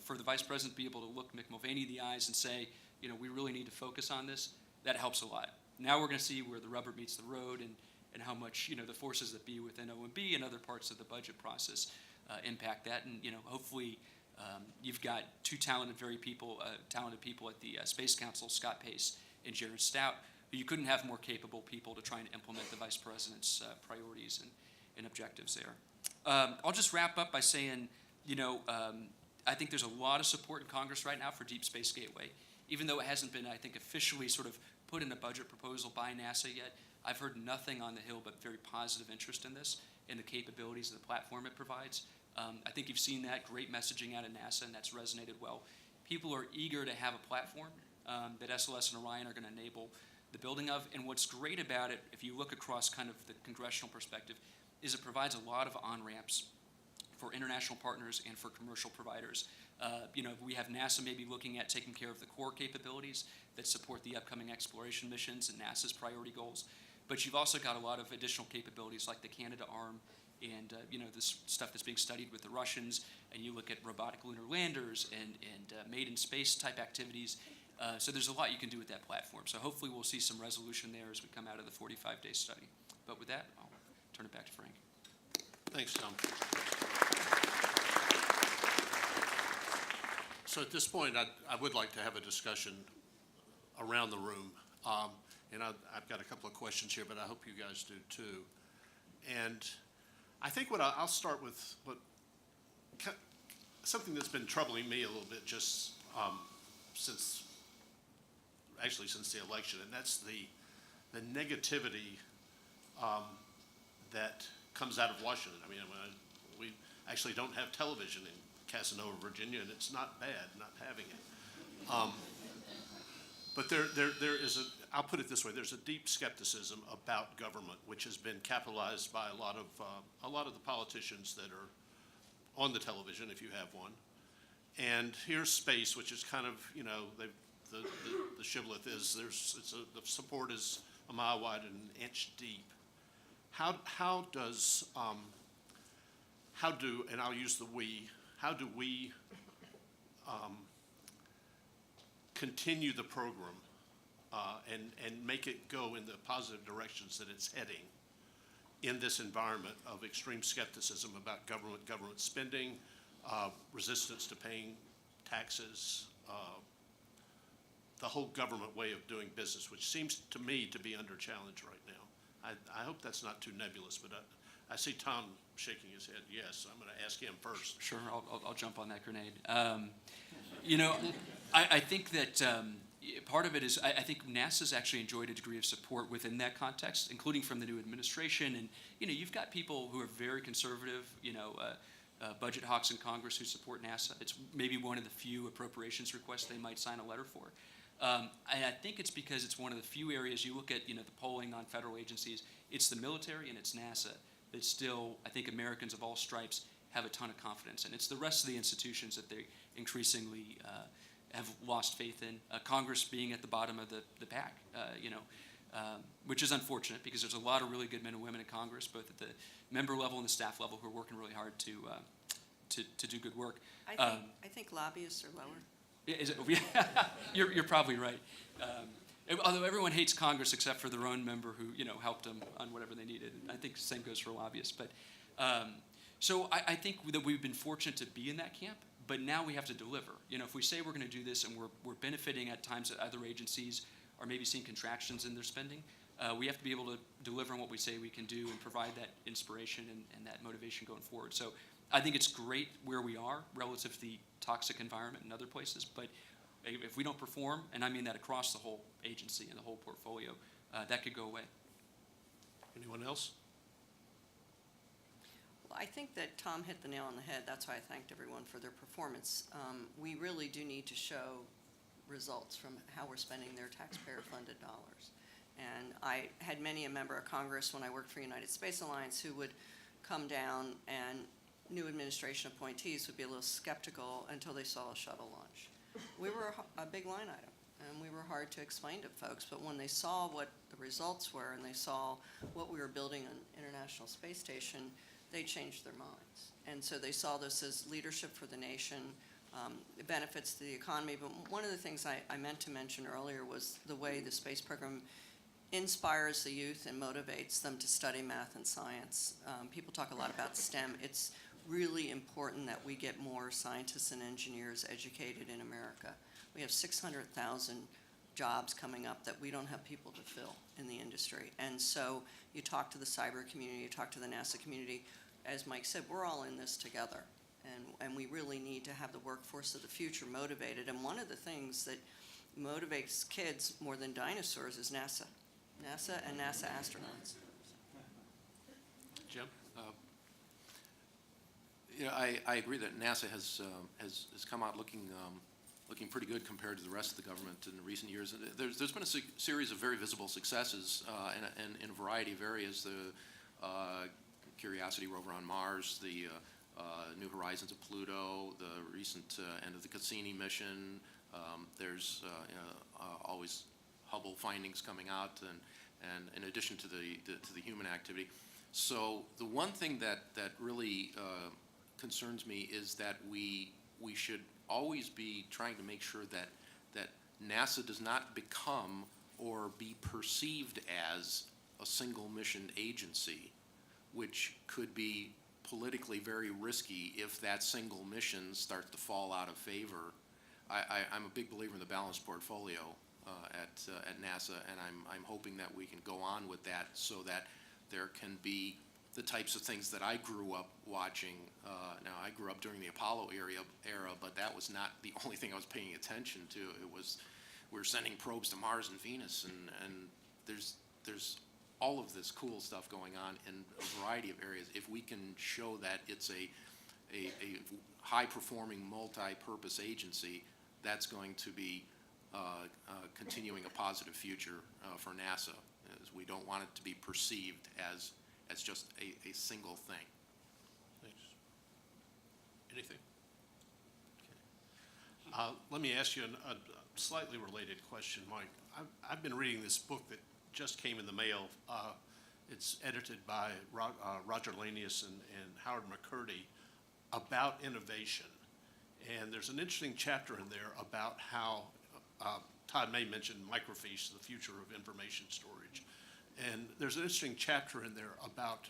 For the vice president to be able to look Mick Mulvaney in the eyes and say, we really need to focus on this, that helps a lot. Now we're going to see where the rubber meets the road and how much, the forces that be within OMB and other parts of the budget process impact that. And, hopefully you've got two talented people at the Space Council, Scott Pace and Jared Stout, who you couldn't have more capable people to try and implement the vice president's priorities and objectives there. I'll just wrap up by saying, I think there's a lot of support in Congress right now for Deep Space Gateway. Even though it hasn't been, I think, officially sort of put in a budget proposal by NASA yet, I've heard nothing on the Hill but very positive interest in this and the capabilities of the platform it provides. I think you've seen that great messaging out of NASA, and that's resonated well. People are eager to have a platform that SLS and Orion are going to enable the building of. And what's great about it, if you look across kind of the congressional perspective, is it provides a lot of on-ramps for international partners and for commercial providers. We have NASA maybe looking at taking care of the core capabilities that support the upcoming exploration missions and NASA's priority goals. But you've also got a lot of additional capabilities like the Canada arm and this stuff that's being studied with the Russians, and you look at robotic lunar landers and made in space type activities. So there's a lot you can do with that platform. So hopefully we'll see some resolution there as we come out of the 45-day study. But with that, I'll turn it back to Frank. Thanks, Tom. So at this point, I would like to have a discussion around the room. And I've got a couple of questions here, but I hope you guys do too. And I think I'll start with something that's been troubling me a little bit just since the election, and that's the negativity that comes out of Washington. I mean, we actually don't have television in Casanova, Virginia, and it's not bad not having it. But there is I'll put it this way, there's a deep skepticism about government, which has been capitalized by a lot of the politicians that are on the television, if you have one. And here's space, which is kind of, the shibboleth is the support is a mile wide and an inch deep. How do, and I'll use the we, how do we continue the program and make it go in the positive directions that it's heading in this environment of extreme skepticism about government spending, resistance to paying taxes, the whole government way of doing business, which seems to me to be under challenge right now. I hope that's not too nebulous, but I see Tom shaking his head yes. I'm going to ask him first. Sure, I'll jump on that grenade. I think that part of it is I think NASA's actually enjoyed a degree of support within that context, including from the new administration. And you've got people who are very conservative, budget hawks in Congress who support NASA. It's maybe one of the few appropriations requests they might sign a letter for. And I think it's because it's one of the few areas you look at, the polling on federal agencies. It's the military and it's NASA that still, I think, Americans of all stripes have a ton of confidence in. It's the rest of the institutions that they increasingly have lost faith in. Congress being at the bottom of the pack, which is unfortunate because there's a lot of really good men and women in Congress, both at the member level and the staff level, who are working really hard to do good work. I think lobbyists are lower. Is it? You're probably right. Although everyone hates Congress except for their own member who helped them on whatever they needed. I think the same goes for lobbyists. But so I think that we've been fortunate to be in that camp. But now we have to deliver. If we say we're going to do this and we're benefiting at times that other agencies are maybe seeing contractions in their spending, we have to be able to deliver on what we say we can do and provide that inspiration and that motivation going forward. So I think it's great where we are relative to the toxic environment in other places, but if we don't perform, and I mean that across the whole agency and the whole portfolio, that could go away. Anyone else? Well, I think that Tom hit the nail on the head. That's why I thanked everyone for their performance. We really do need to show results from how we're spending their taxpayer-funded dollars. And I had many a member of Congress when I worked for United Space Alliance who would come down and new administration appointees would be a little skeptical until they saw a shuttle launch. We were a big line item, and we were hard to explain to folks, but when they saw what the results were and they saw what we were building on International Space Station, they changed their minds. And so they saw this as leadership for the nation, benefits to the economy. But one of the things I meant to mention earlier was the way the space program inspires the youth and motivates them to study math and science. People talk a lot about STEM. It's really important that we get more scientists and engineers educated in America. We have 600,000 jobs coming up that we don't have people to fill in the industry. And so you talk to the cyber community, you talk to the NASA community. As Mike said, we're all in this together. And we really need to have the workforce of the future motivated. And one of the things that motivates kids more than dinosaurs is NASA. NASA and NASA astronauts. Jim? I agree that NASA has come out looking pretty good compared to the rest of the government in recent years. There's been a series of very visible successes in a variety of areas. The Curiosity rover on Mars, the New Horizons of Pluto, the recent end of the Cassini mission. There's always Hubble findings coming out, and in addition to the human activity. So the one thing that really concerns me is that we should always be trying to make sure that NASA does not become or be perceived as a single mission agency, which could be politically very risky if that single mission starts to fall out of favor. I'm a big believer in the balanced portfolio at NASA, and I'm hoping that we can go on with that so that there can be the types of things that I grew up watching. Now, I grew up during the Apollo era, but that was not the only thing I was paying attention to. It was, we were sending probes to Mars and Venus, and there's all of this cool stuff going on in a variety of areas. If we can show that it's a high-performing, multi-purpose agency, that's going to be continuing a positive future for NASA, as we don't want it to be perceived as just a single thing. Thanks. Anything? Okay. Let me ask you a slightly related question, Mike. I've been reading this book that just came in the mail. It's edited by Roger Lanius and Howard McCurdy about innovation. And there's an interesting chapter in there about how Todd May mentioned microfiche, the future of information storage. And there's an interesting chapter in there about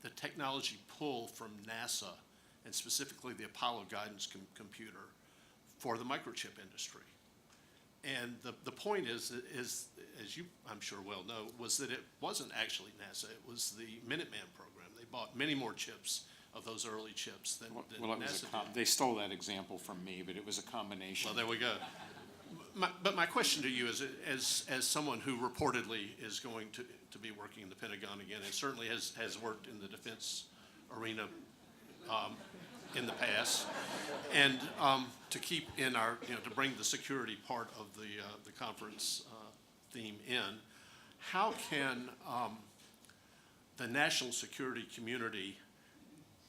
the technology pull from NASA, and specifically the Apollo guidance computer, for the microchip industry. And the point is, as you I'm sure well know, was that it wasn't actually NASA, it was the Minuteman program. They bought many more chips of those early chips than Well, it was NASA did. they stole that example from me, but it was a combination. Well, there we go. But my question to you is, as someone who reportedly is going to be working in the Pentagon again, and certainly has worked in the defense arena in the past, and to keep in our, to bring the security part of the conference theme in, how can the national security community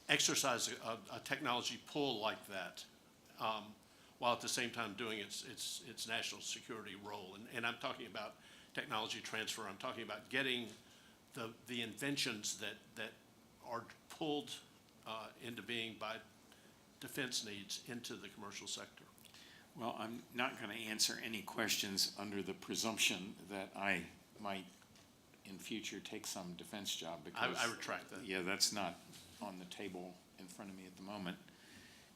exercise a technology pull like that, while at the same time doing its national security role? And I'm talking about technology transfer. I'm talking about getting the inventions that are pulled into being by defense needs into the commercial sector. Well, I'm not going to answer any questions under the presumption that I might in future take some defense job, because I retract that. Yeah, that's not on the table in front of me at the moment.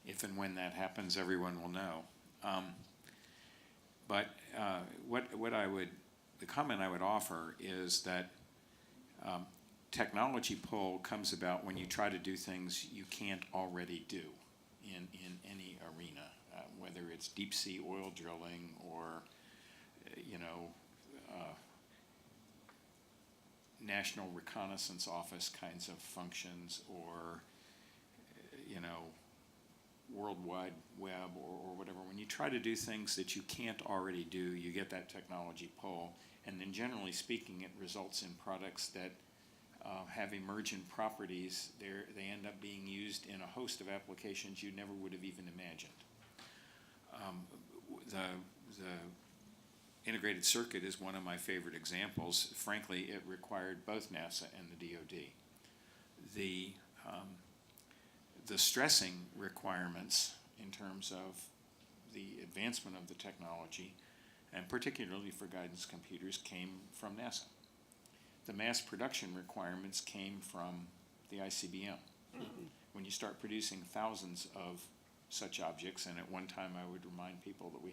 If and when that happens, everyone will know. But the comment I would offer is that technology pull comes about when you try to do things you can't already do in any arena, whether it's deep sea oil drilling or, National Reconnaissance Office kinds of functions, or, World Wide Web or whatever. When you try to do things that you can't already do, you get that technology pull. And then generally speaking, it results in products that have emergent properties. They end up being used in a host of applications you never would have even imagined. The integrated circuit is one of my favorite examples. Frankly, it required both NASA and the DoD. The stressing requirements in terms of the advancement of the technology, and particularly for guidance computers, came from NASA. The mass production requirements came from the ICBM. When you start producing thousands of such objects, and at one time I would remind people that we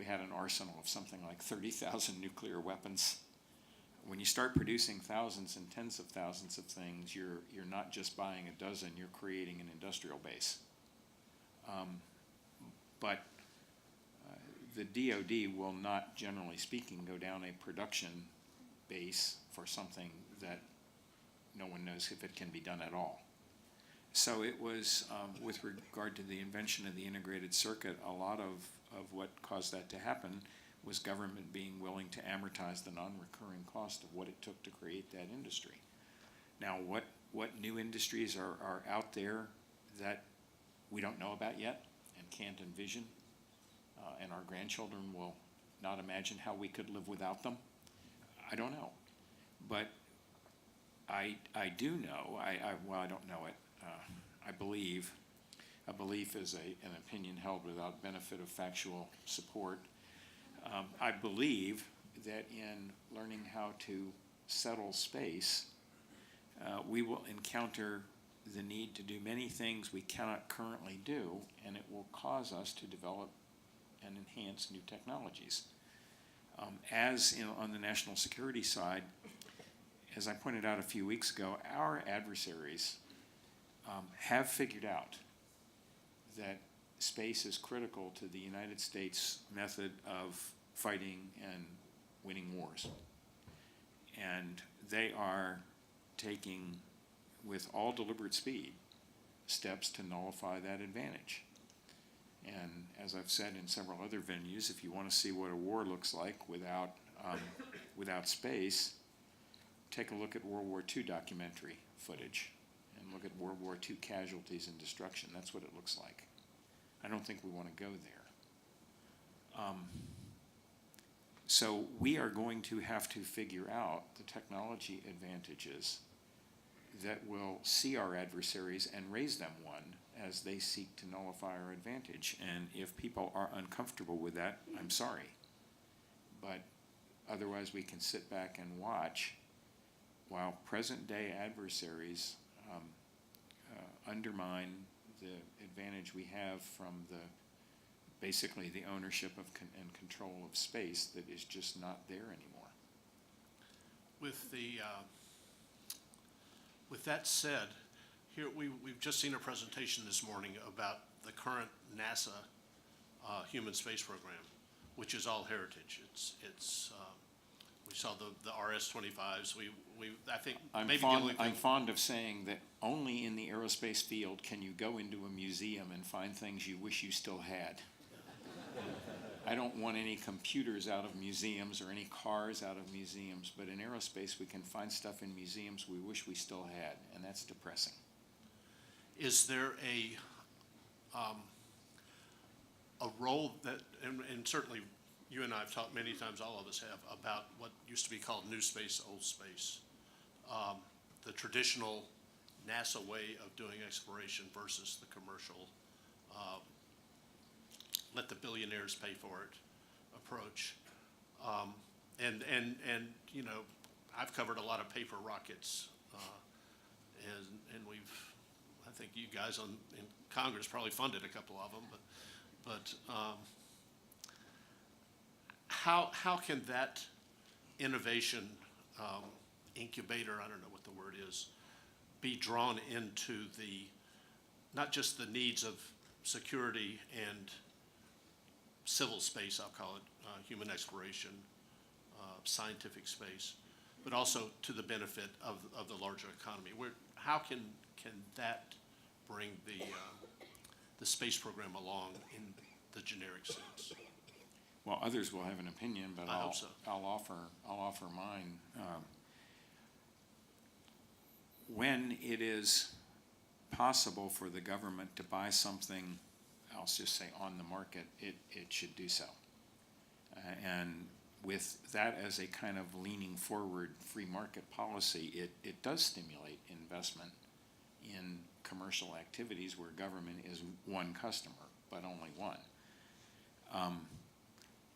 had an arsenal of something like 30,000 nuclear weapons. When you start producing thousands and tens of thousands of things, you're not just buying a dozen, you're creating an industrial base. But the DoD will not, generally speaking, go down a production base for something that no one knows if it can be done at all. So it was, with regard to the invention of the integrated circuit, a lot of what caused that to happen was government being willing to amortize the non-recurring cost of what it took to create that industry. Now, what new industries are out there that we don't know about yet and can't envision, and our grandchildren will not imagine how we could live without them? I don't know. But I do know, well, I don't know it. I believe, a belief is an opinion held without benefit of factual support. I believe that in learning how to settle space, we will encounter the need to do many things we cannot currently do, and it will cause us to develop and enhance new technologies. On the national security side, as I pointed out a few weeks ago, our adversaries have figured out that space is critical to the United States method of fighting and winning wars. And they are taking, with all deliberate speed, steps to nullify that advantage. And as I've said in several other venues, if you want to see what a war looks like without space, take a look at World War II documentary footage and look at World War II casualties and destruction. That's what it looks like. I don't think we want to go there. So we are going to have to figure out the technology advantages that will see our adversaries and raise them one as they seek to nullify our advantage. And if people are uncomfortable with that, I'm sorry. But otherwise we can sit back and watch while present-day adversaries undermine the advantage we have from basically the ownership of and control of space that is just not there anymore. With that said, here we've just seen a presentation this morning about the current NASA human space program, which is all heritage. It's we saw the RS-25s. I think maybe the only thing. I'm fond of saying that only in the aerospace field can you go into a museum and find things you wish you still had. I don't want any computers out of museums or any cars out of museums, but in aerospace we can find stuff in museums we wish we still had, and that's depressing. Is there a role that, and certainly you and I have talked many times, all of us have, about what used to be called new space, old space. The traditional NASA way of doing exploration versus the commercial let the billionaires pay for it approach. And you know, I've covered a lot of paper rockets, and I think you guys in Congress probably funded a couple of them, but how can that innovation incubator, I don't know what the word is, be drawn into not just the needs of security and civil space, I'll call it, human exploration, scientific space, but also to the benefit of the larger economy? How can that bring the space program along in the generic sense? Well, others will have an opinion, but I hope so. I'll offer mine. When it is possible for the government to buy something, I'll just say on the market, it should do so. And with that as a kind of leaning forward free market policy, it does stimulate investment in commercial activities where government is one customer, but only one.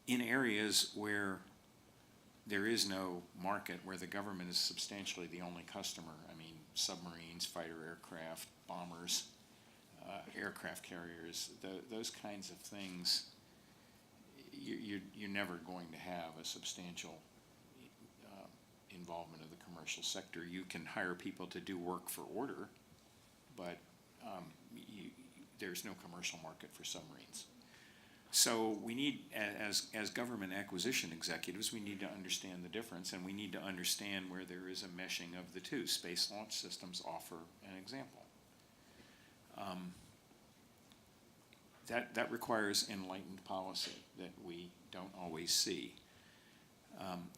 In areas where there is no market, where the government is substantially the only customer, I mean submarines, fighter aircraft, bombers, aircraft carriers, those kinds of things, you're never going to have a substantial involvement of the commercial sector. You can hire people to do work for order, but there's no commercial market for submarines. So we need, as government acquisition executives, we need to understand the difference, and we need to understand where there is a meshing of the two. Space launch systems offer an example. That requires enlightened policy that we don't always see.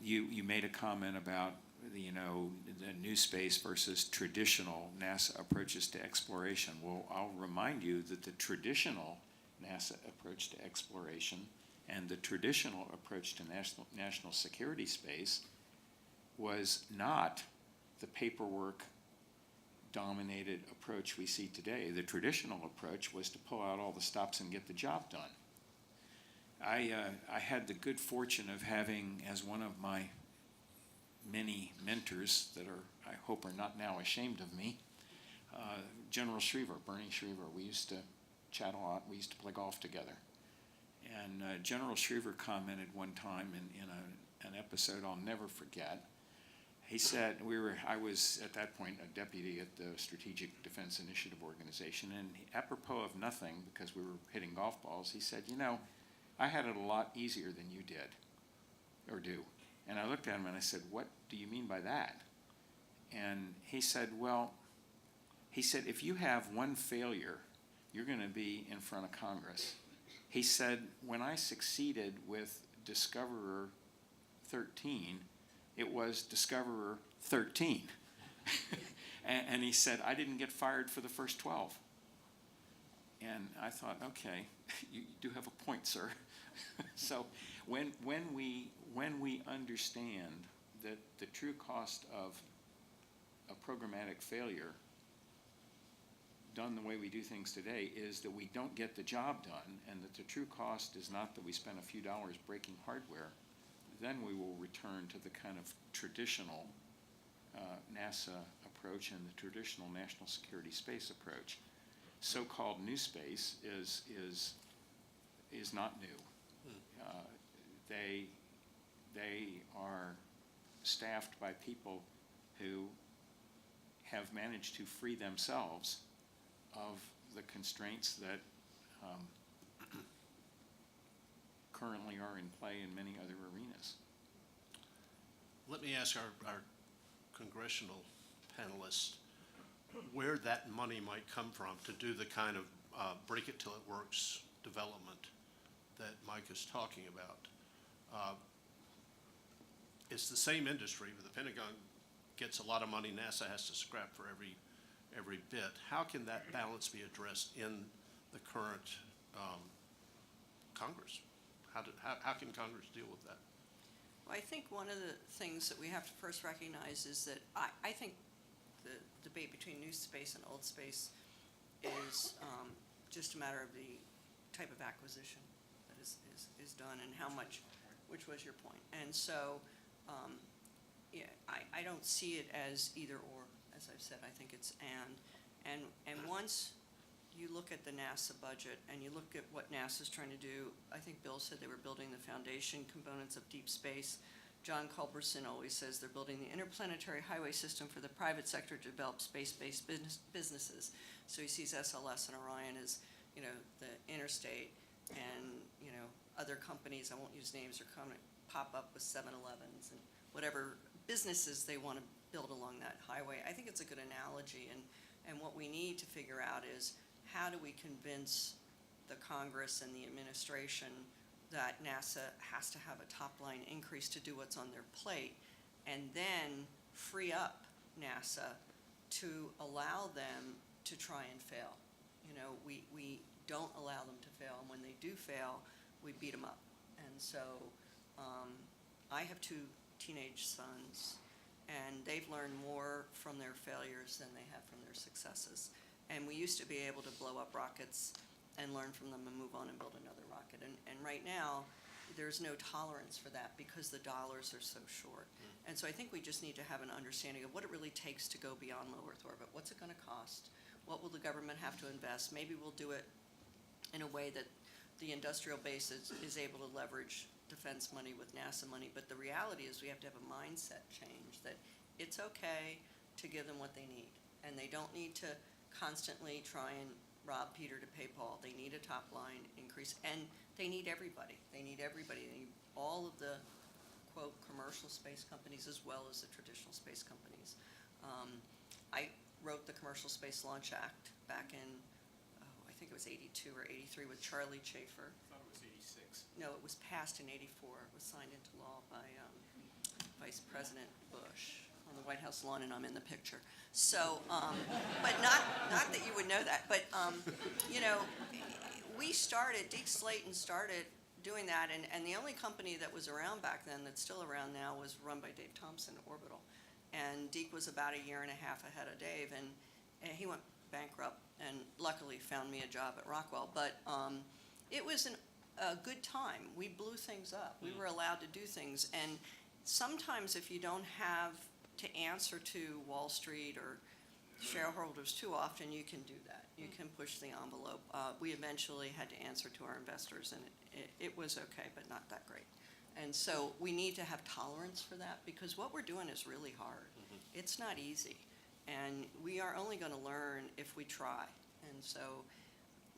You made a comment about the new space versus traditional NASA approaches to exploration. Well, I'll remind you that the traditional NASA approach to exploration and the traditional approach to national security space was not the paperwork dominated approach we see today. The traditional approach was to pull out all the stops and get the job done. I had the good fortune of having, as one of my many mentors that I hope are not now ashamed of me, General Schriever, Bernie Schriever. We used to chat a lot. We used to play golf together. And General Schriever commented one time in an episode I'll never forget. He said, I was at that point a deputy at the Strategic Defense Initiative Organization, and apropos of nothing, because we were hitting golf balls, he said, you know, I had it a lot easier than you did, or do. And I looked at him and I said, what do you mean by that? And he said, well, if you have one failure, you're going to be in front of Congress. He said, when I succeeded with Discoverer 13, it was Discoverer 13. and he said, I didn't get fired for the first 12. And I thought, okay, you do have a point, sir. So when we understand that the true cost of a programmatic failure done the way we do things today is that we don't get the job done, and that the true cost is not that we spend a few dollars breaking hardware, then we will return to the kind of traditional NASA approach and the traditional national security space approach. So-called new space is not new. They are staffed by people who have managed to free themselves of the constraints that currently are in play in many other arenas. Let me ask our congressional panelists where that money might come from to do the kind of break it till it works development that Mike is talking about. It's the same industry, but the Pentagon gets a lot of money. NASA has to scrap for every bit. How can that balance be addressed in the current Congress? How can Congress deal with that? Well, I think one of the things that we have to first recognize is that I think the debate between new space and old space is just a matter of the type of acquisition that is done and how much, which was your point. And so, yeah, I don't see it as either or. As I've said, I think it's and once you look at the NASA budget and you look at what NASA's trying to do, I think Bill said they were building the foundation components of deep space. John Culberson always says they're building the interplanetary highway system for the private sector to develop space-based businesses. So he sees SLS and Orion as, you know, the interstate, and, you know, other companies, I won't use names, are coming pop up with 7-Elevens and whatever businesses they want to build along that highway. I think it's a good analogy, and what we need to figure out is how do we convince the Congress and the administration that NASA has to have a top-line increase to do what's on their plate, and then free up NASA to allow them to try and fail. You know, we don't allow them to fail, and when they do fail, we beat them up. And so I have 2 teenage sons, and they've learned more from their failures than they have from their successes. And we used to be able to blow up rockets and learn from them and move on and build another rocket. And right now, there's no tolerance for that because the dollars are so short. And so I think we just need to have an understanding of what it really takes to go beyond low Earth orbit. What's it going to cost? What will the government have to invest? Maybe we'll do it in a way that the industrial base is able to leverage defense money with NASA money. But the reality is we have to have a mindset change that it's okay to give them what they need. And they don't need to constantly try and rob Peter to pay Paul. They need a top line increase, and they need everybody. They need everybody. They need all of the, quote, commercial space companies as well as the traditional space companies. I wrote the Commercial Space Launch Act back in, I think it was 82 or 83 with Charlie Chafer. I thought it was 86. No, it was passed in 84. It was signed into law by Vice President Bush on the White House lawn, and I'm in the picture. So, but not that you would know that, but, you know, we started, Deke Slayton started doing that, and the only company that was around back then that's still around now was run by Dave Thompson, Orbital. and Deke was about a year and a half ahead of Dave, and he went bankrupt, and luckily found me a job at Rockwell. But it was a good time. We blew things up. We were allowed to do things, and sometimes if you don't have to answer to Wall Street or shareholders too often, you can do that. You can push the envelope. We eventually had to answer to our investors, and it was okay, but not that great. And so we need to have tolerance for that, because what we're doing is really hard. It's not easy, and we are only going to learn if we try. And so,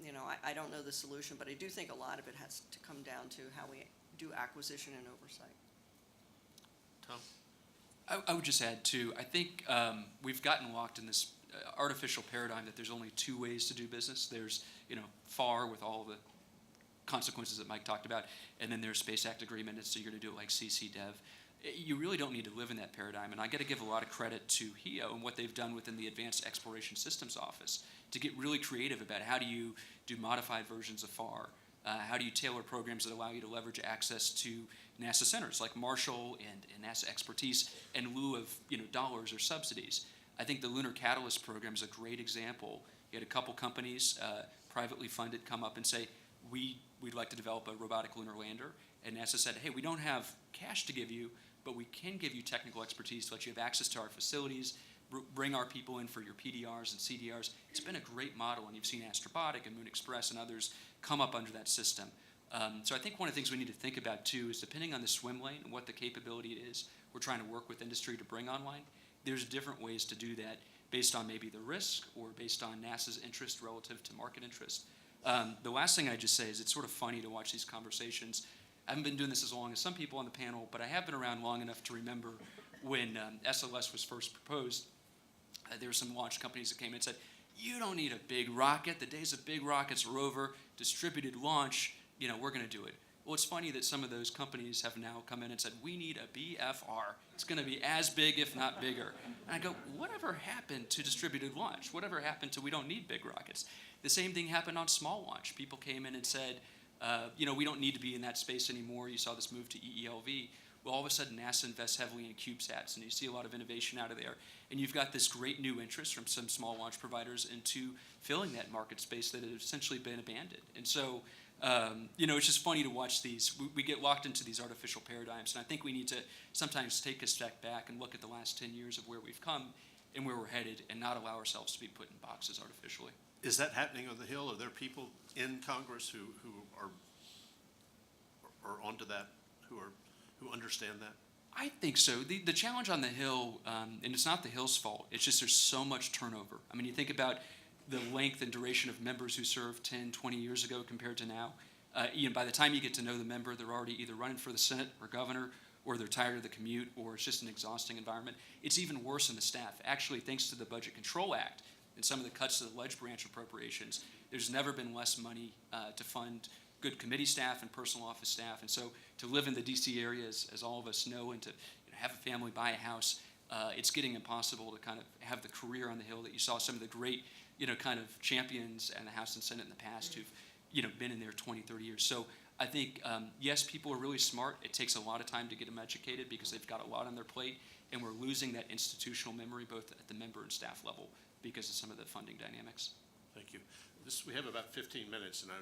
you know, I don't know the solution, but I do think a lot of it has to come down to how we do acquisition and oversight. Tom? I would just add, too, I think we've gotten locked in this artificial paradigm that there's only two ways to do business. There's, you know, FAR with all the consequences that Mike talked about, and then there's Space Act Agreement, and so you're going to do it like CCDev. You really don't need to live in that paradigm, and I got to give a lot of credit to HEO and what they've done within the Advanced Exploration Systems Office to get really creative about how do you do modified versions of FAR, how do you tailor programs that allow you to leverage access to NASA centers like Marshall and NASA expertise in lieu of, you know, dollars or subsidies. I think the Lunar Catalyst program is a great example. You had a couple companies, privately funded, come up and say, we'd like to develop a robotic lunar lander. And NASA said, hey, we don't have cash to give you, but we can give you technical expertise to let you have access to our facilities, bring our people in for your PDRs and CDRs. It's been a great model, and you've seen Astrobotic and Moon Express and others come up under that system. So I think one of the things we need to think about, too, is depending on the swim lane and what the capability it is we're trying to work with industry to bring online, there's different ways to do that based on maybe the risk or based on NASA's interest relative to market interest. The last thing I'd just say is it's sort of funny to watch these conversations. I haven't been doing this as long as some people on the panel, but I have been around long enough to remember when SLS was first proposed. There were some launch companies that came in and said, you don't need a big rocket. The days of big rockets are over. Distributed launch, you know, we're going to do it. Well, it's funny that some of those companies have now come in and said, we need a BFR. It's going to be as big, if not bigger. And I go, whatever happened to distributed launch? Whatever happened to we don't need big rockets? The same thing happened on small launch. People came in and said, you know, we don't need to be in that space anymore. You saw this move to EELV. Well, all of a sudden, NASA invests heavily in CubeSats, and you see a lot of innovation out of there. And you've got this great new interest from some small launch providers into filling that market space that had essentially been abandoned. And so, you know, it's just funny to watch these. We get locked into these artificial paradigms, and I think we need to sometimes take a step back and look at the last 10 years of where we've come and where we're headed, and not allow ourselves to be put in boxes artificially. Is that happening on the Hill? Are there people in Congress who are onto that, who understand that? I think so. The challenge on the Hill, and it's not the Hill's fault, it's just there's so much turnover. I mean, you think about the length and duration of members who served 10, 20 years ago compared to now. You know, by the time you get to know the member, they're already either running for the Senate or governor, or they're tired of the commute, or it's just an exhausting environment. It's even worse in the staff. Actually, thanks to the Budget Control Act and some of the cuts to the ledge branch appropriations, there's never been less money to fund good committee staff and personal office staff. And so to live in the DC area, as all of us know, and to have a family, buy a house, it's getting impossible to kind of have the career on the Hill that you saw some of the great, you know, kind of champions in the House and Senate in the past who've, you know, been in there 20, 30 years. So I think, yes, people are really smart. It takes a lot of time to get them educated because they've got a lot on their plate, and we're losing that institutional memory both at the member and staff level because of some of the funding dynamics. Thank you. We have about 15 minutes, and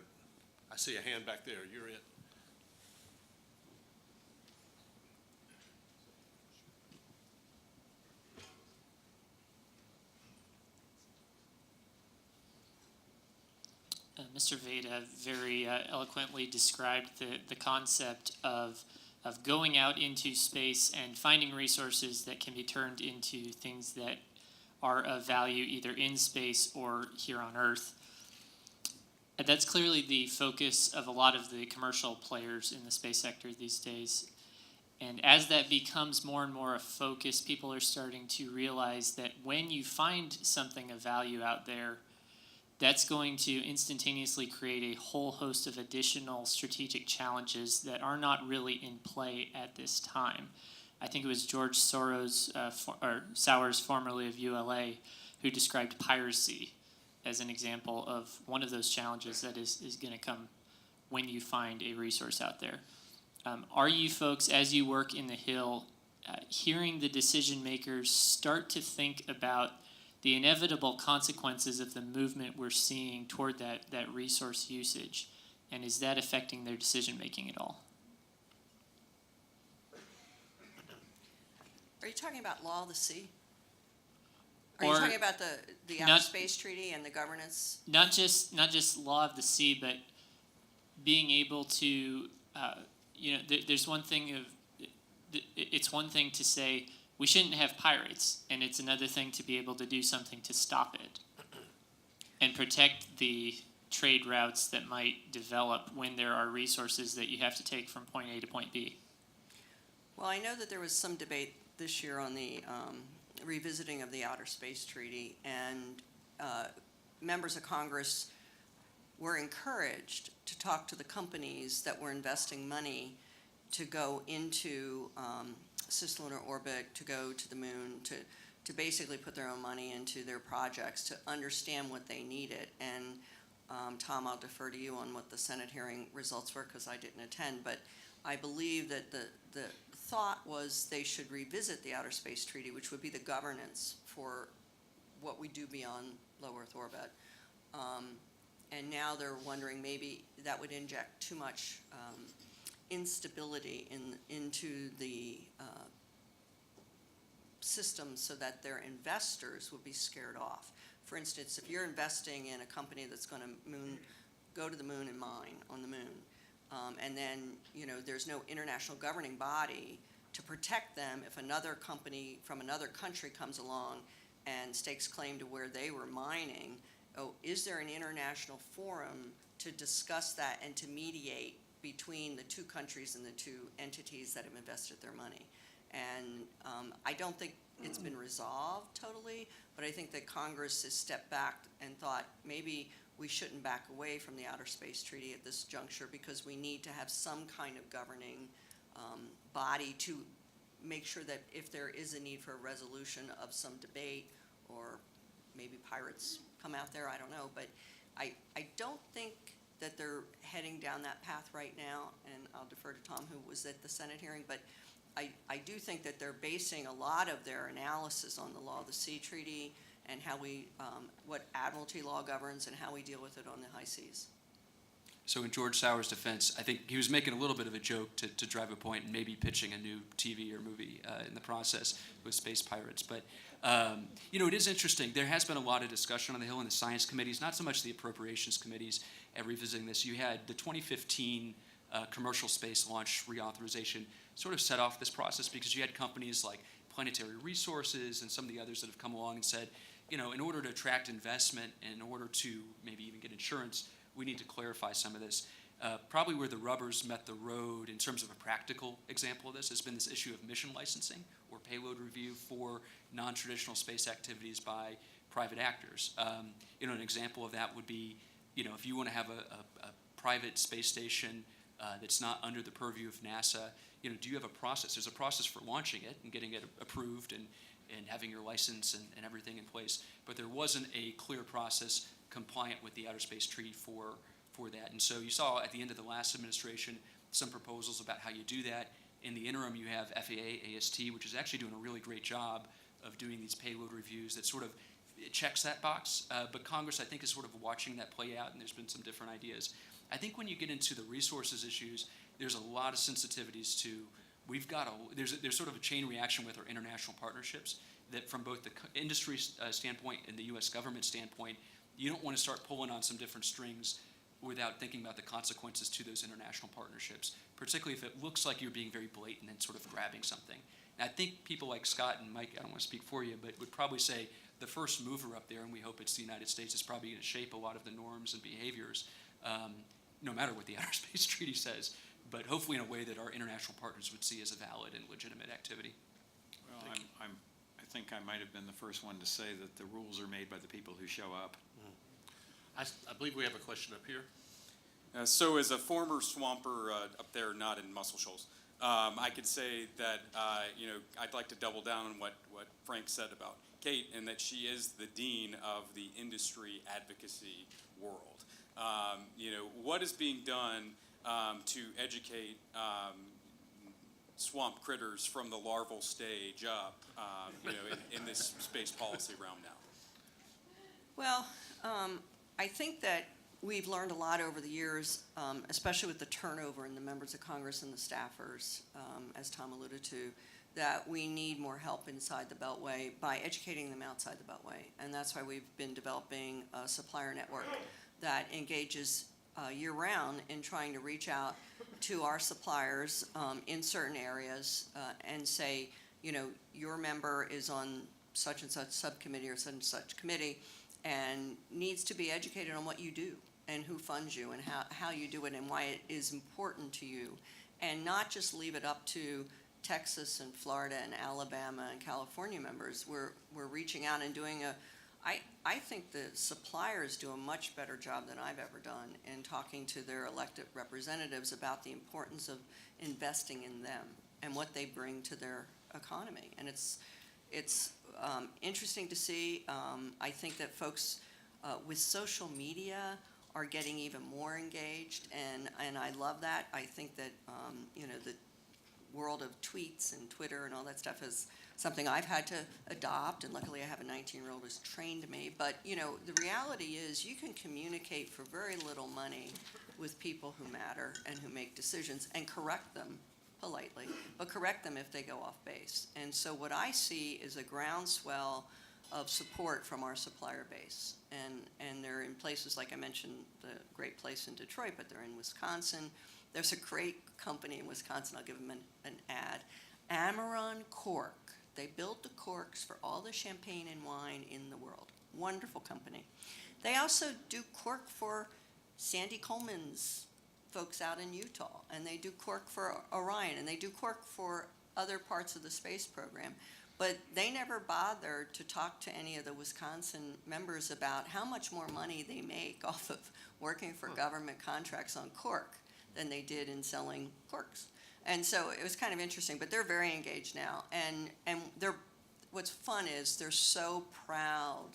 I see a hand back there. You're it. Mr. Veda very eloquently described the concept of going out into space and finding resources that can be turned into things that are of value either in space or here on Earth. And that's clearly the focus of a lot of the commercial players in the space sector these days. And as that becomes more and more a focus, people are starting to realize that when you find something of value out there, that's going to instantaneously create a whole host of additional strategic challenges that are not really in play at this time. I think it was George Soros, or Sowers, formerly of ULA, who described piracy as an example of one of those challenges that is going to come when you find a resource out there. Are you folks, as you work in the Hill, hearing the decision makers start to think about the inevitable consequences of the movement we're seeing toward that resource usage, and is that affecting their decision making at all? Are you talking about law of the sea? Are Or you talking about the Outer not- Space Treaty and the governance? Not just law of the sea, but being able to, there's one thing it's one thing to say we shouldn't have pirates, and it's another thing to be able to do something to stop it and protect the trade routes that might develop when there are resources that you have to take from point A to point B. Well, I know that there was some debate this year on the revisiting of the Outer Space Treaty, and members of Congress were encouraged to talk to the companies that were investing money to go into cislunar orbit, to go to the moon, to basically put their own money into their projects, to understand what they needed. And Tom, I'll defer to you on what the Senate hearing results were, because I didn't attend, but I believe that the thought was they should revisit the Outer Space Treaty, which would be the governance for what we do beyond low Earth orbit. And now they're wondering maybe that would inject too much instability into the system, so that their investors would be scared off. For instance, if you're investing in a company that's going to go to the moon and mine on the moon, and then there's no international governing body to protect them if another company from another country comes along and stakes claim to where they were mining, is there an international forum to discuss that and to mediate between the two countries and the two entities that have invested their money? And I don't think it's been resolved totally, but I think that Congress has stepped back and thought maybe we shouldn't back away from the Outer Space Treaty at this juncture, because we need to have some kind of governing body to make sure that if there is a need for a resolution of some debate, or maybe pirates come out there, I don't know, but I don't think that they're heading down that path right now, and I'll defer to Tom, who was at the Senate hearing, but I do think that they're basing a lot of their analysis on the Law of the Sea Treaty and how what Admiralty law governs and how we deal with it on the high seas. So in George Sauer's defense, I think he was making a little bit of a joke to drive a point and maybe pitching a new TV or movie in the process with space pirates. But, it is interesting. There has been a lot of discussion on the Hill in the science committees, not so much the appropriations committees at revisiting this. You had the 2015 commercial space launch reauthorization sort of set off this process, because you had companies like Planetary Resources and some of the others that have come along and said, in order to attract investment, in order to maybe even get insurance, we need to clarify some of this. Probably where the rubbers met the road in terms of a practical example of this has been this issue of mission licensing or payload review for non-traditional space activities by private actors. An example of that would be, if you want to have a private space station that's not under the purview of NASA, do you have a process? There's a process for launching it and getting it approved and having your license and everything in place. But there wasn't a clear process compliant with the Outer Space Treaty for that. And so you saw at the end of the last administration some proposals about how you do that. In the interim, you have FAA AST, which is actually doing a really great job of doing these payload reviews that sort of checks that box. But Congress, I think, is sort of watching that play out, and there's been some different ideas. I think when you get into the resources issues, there's a lot of sensitivities to, there's sort of a chain reaction with our international partnerships that from both the industry standpoint and the U.S. government standpoint, you don't want to start pulling on some different strings without thinking about the consequences to those international partnerships, particularly if it looks like you're being very blatant and sort of grabbing something. And I think people like Scott and Mike, I don't want to speak for you, but would probably say the first mover up there, and we hope it's the United States, is probably going to shape a lot of the norms and behaviors, no matter what the Outer Space Treaty says, but hopefully in a way that our international partners would see as a valid and legitimate activity. Well, I think I might have been the first one to say that the rules are made by the people who show up. I believe we have a question up here. So as a former swamper up there, not in Muscle Shoals, I could say that, I'd like to double down on what Frank said about Kate, and that she is the dean of the industry advocacy world. What is being done to educate swamp critters from the larval stage up, in this space policy realm now? Well, I think that we've learned a lot over the years, especially with the turnover in the members of Congress and the staffers, as Tom alluded to, that we need more help inside the Beltway by educating them outside the Beltway. And that's why we've been developing a supplier network that engages year-round in trying to reach out to our suppliers in certain areas and say, your member is on such and such subcommittee or such and such committee and needs to be educated on what you do and who funds you and how you do it and why it is important to you, and not just leave it up to Texas and Florida and Alabama and California members. We're reaching out and doing I think the suppliers do a much better job than I've ever done in talking to their elected representatives about the importance of investing in them and what they bring to their economy. And it's interesting to see. I think that folks with social media are getting even more engaged, and I love that. I think that the world of tweets and Twitter and all that stuff is something I've had to adopt, and luckily I have a 19-year-old who's trained me. But the reality is you can communicate for very little money with people who matter and who make decisions and correct them politely, but correct them if they go off base. And so what I see is a groundswell of support from our supplier base. And they're in places, like I mentioned, the great place in Detroit, but they're in Wisconsin. There's a great company in Wisconsin, I'll give them an ad, Amaron Cork. They build the corks for all the champagne and wine in the world. Wonderful company. They also do cork for Sandy Coleman's folks out in Utah, and they do cork for Orion, and they do cork for other parts of the space program. But they never bother to talk to any of the Wisconsin members about how much more money they make off of working for government contracts on cork than they did in selling corks. And so it was kind of interesting, but they're very engaged now. And what's fun is they're so proud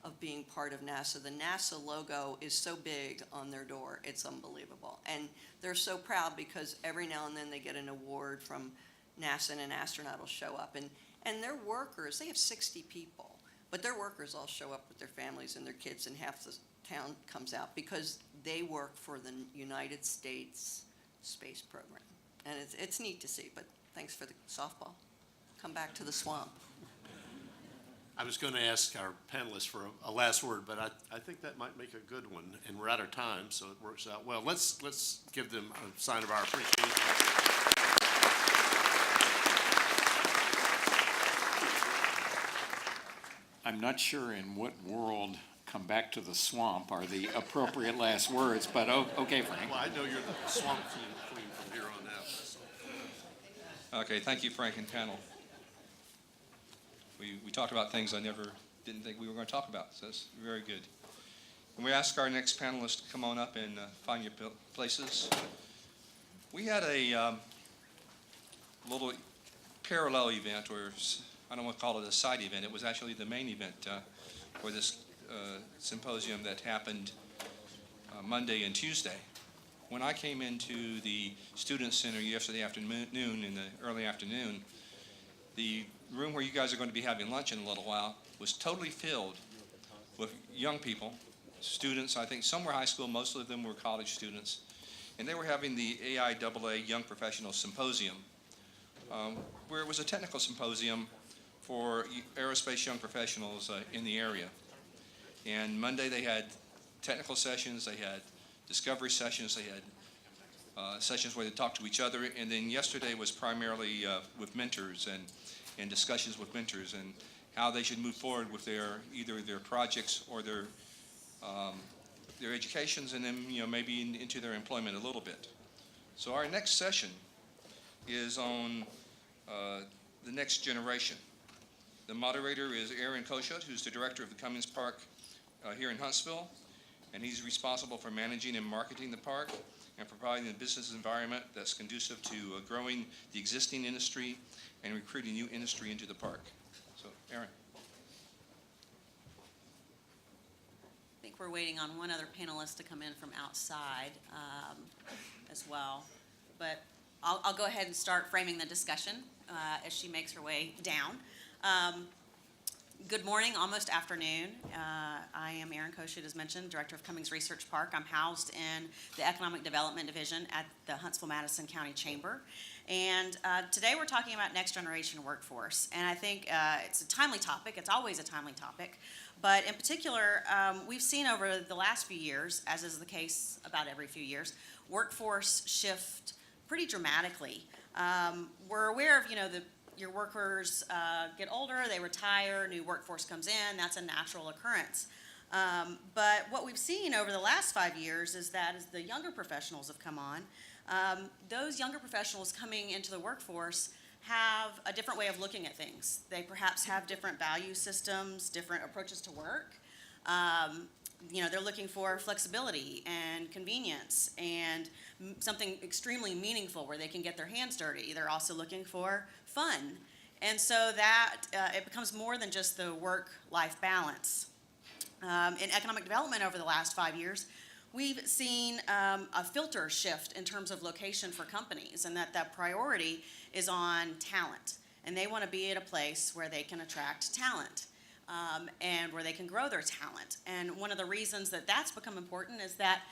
of being part of NASA. The NASA logo is so big on their door, it's unbelievable. And they're so proud because every now and then they get an award from NASA and an astronaut will show up. And their workers, they have 60 people, but their workers all show up with their families and their kids, and half the town comes out because they work for the United States space program. And it's neat to see, but thanks for the softball. Come back to the swamp. I was going to ask our panelists for a last word, but I think that might make a good one, and we're out of time, so it works out well. Let's give them a sign of our appreciation. I'm not sure in what world "come back to the swamp" are the appropriate last words, but okay, Frank. Well, I know you're the swamp queen from here on out. So. Okay, thank you, Frank and panel. We talked about things I didn't think we were going to talk about, so that's very good. And we ask our next panelists to come on up and find your places. We had a little parallel event, or I don't want to call it a side event. It was actually the main event for this symposium that happened Monday and Tuesday. When I came into the Student Center yesterday afternoon, in the early afternoon, the room where you guys are going to be having lunch in a little while was totally filled with young people, students. I think some were high school, most of them were college students, and they were having the AIAA Young Professional Symposium, where it was a technical symposium for aerospace young professionals in the area. And Monday they had technical sessions, they had discovery sessions, they had sessions where they talked to each other, and then yesterday was primarily with mentors and discussions with mentors and how they should move forward with either their projects or their educations, and then maybe into their employment a little bit. So our next session is on the next generation. The moderator is Aaron Koshut, who's the director of the Cummings Park here in Huntsville, and he's responsible for managing and marketing the park and providing a business environment that's conducive to growing the existing industry and recruiting new industry into the park. So, Aaron. I think we're waiting on one other panelist to come in from outside as well. But I'll go ahead and start framing the discussion as she makes her way down. Good morning, almost afternoon. I am Erin Koshut, as mentioned, Director of Cummings Research Park. I'm housed in the Economic Development Division at the Huntsville-Madison County Chamber. And today we're talking about next generation workforce. And I think it's a timely topic. It's always a timely topic. But in particular, we've seen over the last few years, as is the case about every few years, workforce shift pretty dramatically. We're aware of, your workers get older, they retire, new workforce comes in, that's a natural occurrence. But what we've seen over the last 5 years is that as the younger professionals have come on, those younger professionals coming into the workforce have a different way of looking at things. They perhaps have different value systems, different approaches to work. They're looking for flexibility and convenience and something extremely meaningful where they can get their hands dirty. They're also looking for fun. And so that it becomes more than just the work-life balance. In economic development over the last 5 years, we've seen a filter shift in terms of location for companies, and that priority is on talent. And they want to be at a place where they can attract talent. And where they can grow their talent. And one of the reasons that that's become important is that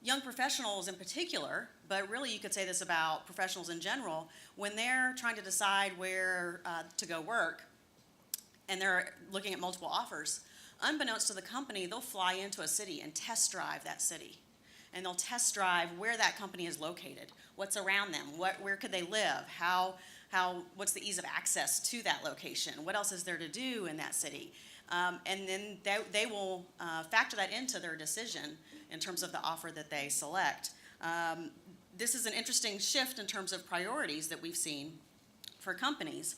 young professionals in particular, but really you could say this about professionals in general, when they're trying to decide where to go work and they're looking at multiple offers, unbeknownst to the company, they'll fly into a city and test drive that city. And they'll test drive where that company is located, what's around them, where could they live, what's the ease of access to that location, what else is there to do in that city. And then they will factor that into their decision in terms of the offer that they select. This is an interesting shift in terms of priorities that we've seen for companies.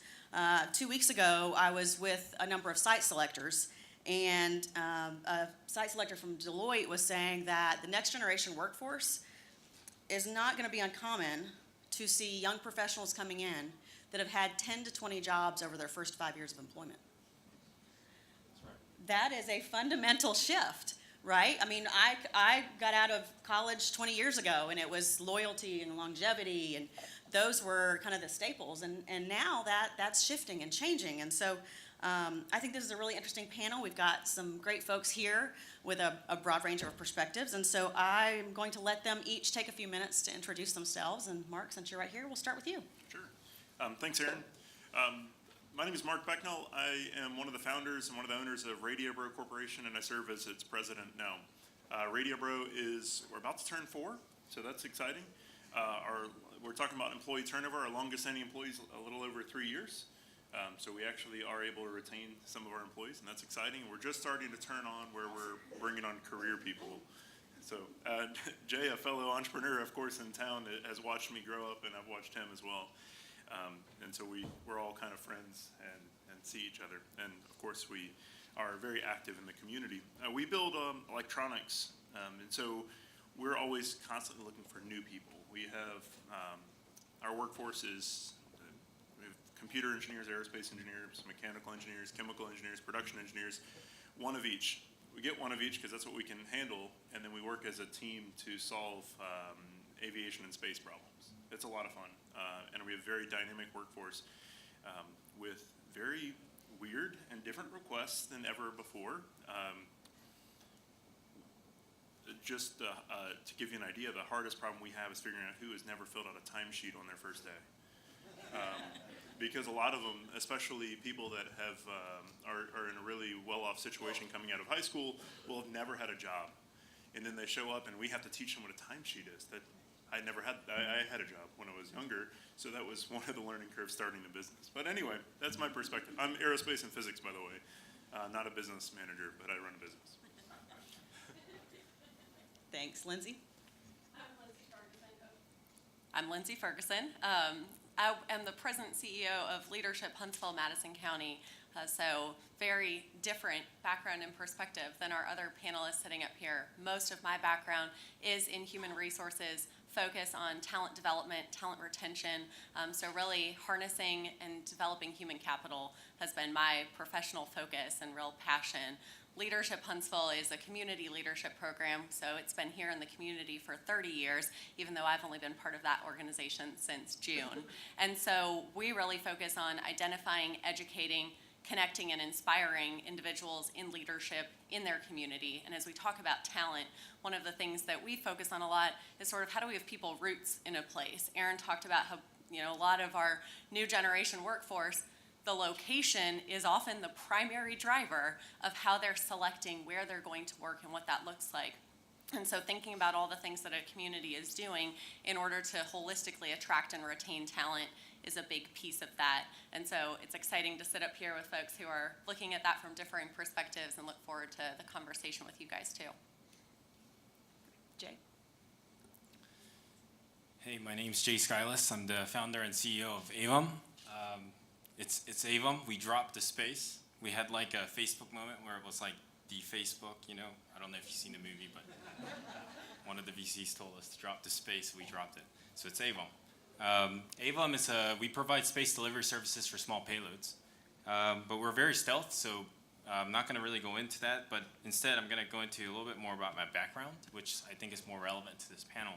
2 weeks ago, I was with a number of site selectors, and a site selector from Deloitte was saying that the next generation workforce is not going to be uncommon to see young professionals coming in that have had 10 to 20 jobs over their first 5 years of employment. That is a fundamental shift, right? I mean, I got out of college 20 years ago, and it was loyalty and longevity, and those were kind of the staples. And now that's shifting and changing. And so I think this is a really interesting panel. We've got some great folks here with a broad range of perspectives. And so I'm going to let them each take a few minutes to introduce themselves. And Mark, since you're right here, we'll start with you. Sure. Thanks, Erin. My name is Mark Becnel. I am one of the founders and one of the owners of Radio Bro Corporation, and I serve as its president now. Radio Bro we're about to turn 4, so that's exciting. We're talking about employee turnover. Our longest standing employees a little over 3 years. So we actually are able to retain some of our employees, and that's exciting. We're just starting to turn on where we're bringing on career people. So Jay, a fellow entrepreneur, of course, in town, has watched me grow up, and I've watched him as well. And so we're all kind of friends and see each other. And of course, we are very active in the community. We build electronics, and so we're always constantly looking for new people. We have our workforce is we have computer engineers, aerospace engineers, mechanical engineers, chemical engineers, production engineers, one of each. We get one of each because that's what we can handle, and then we work as a team to solve aviation and space problems. It's a lot of fun, and we have a very dynamic workforce with very weird and different requests than ever before. Just to give you an idea, the hardest problem we have is figuring out who has never filled out a timesheet on their first day. Because a lot of them, especially people that are in a really well-off situation coming out of high school, will have never had a job. And then they show up and we have to teach them what a timesheet is. That I had a job when I was younger, so that was one of the learning curves starting the business. But anyway, that's my perspective. I'm aerospace and physics, by the way. Not a business manager, but I run a business. Thanks. Lindsay? I'm Lindsay Ferguson. I am the president and CEO of Leadership Huntsville, Madison County. So very different background and perspective than our other panelists sitting up here. Most of my background is in human resources, focus on talent development, talent retention. So really harnessing and developing human capital has been my professional focus and real passion. Leadership Huntsville is a community leadership program, so it's been here in the community for 30 years, even though I've only been part of that organization since June. And so we really focus on identifying, educating, connecting, and inspiring individuals in leadership in their community. And as we talk about talent, one of the things that we focus on a lot is sort of how do we have people roots in a place. Aaron talked about how, a lot of our new generation workforce, the location is often the primary driver of how they're selecting where they're going to work and what that looks like. And so thinking about all the things that a community is doing in order to holistically attract and retain talent is a big piece of that. And so it's exciting to sit up here with folks who are looking at that from differing perspectives, and look forward to the conversation with you guys too. Jay? Hey, my name's Jay Skylas. I'm the founder and CEO of Avum. It's Avum. We dropped the space. We had like a Facebook moment where it was like the Facebook, I don't know if you've seen the movie, but one of the VCs told us to drop the space. We dropped it. So it's Avum. Avum is we provide space delivery services for small payloads. But we're very stealth, so I'm not going to really go into that. But instead, I'm going to go into a little bit more about my background, which I think is more relevant to this panel.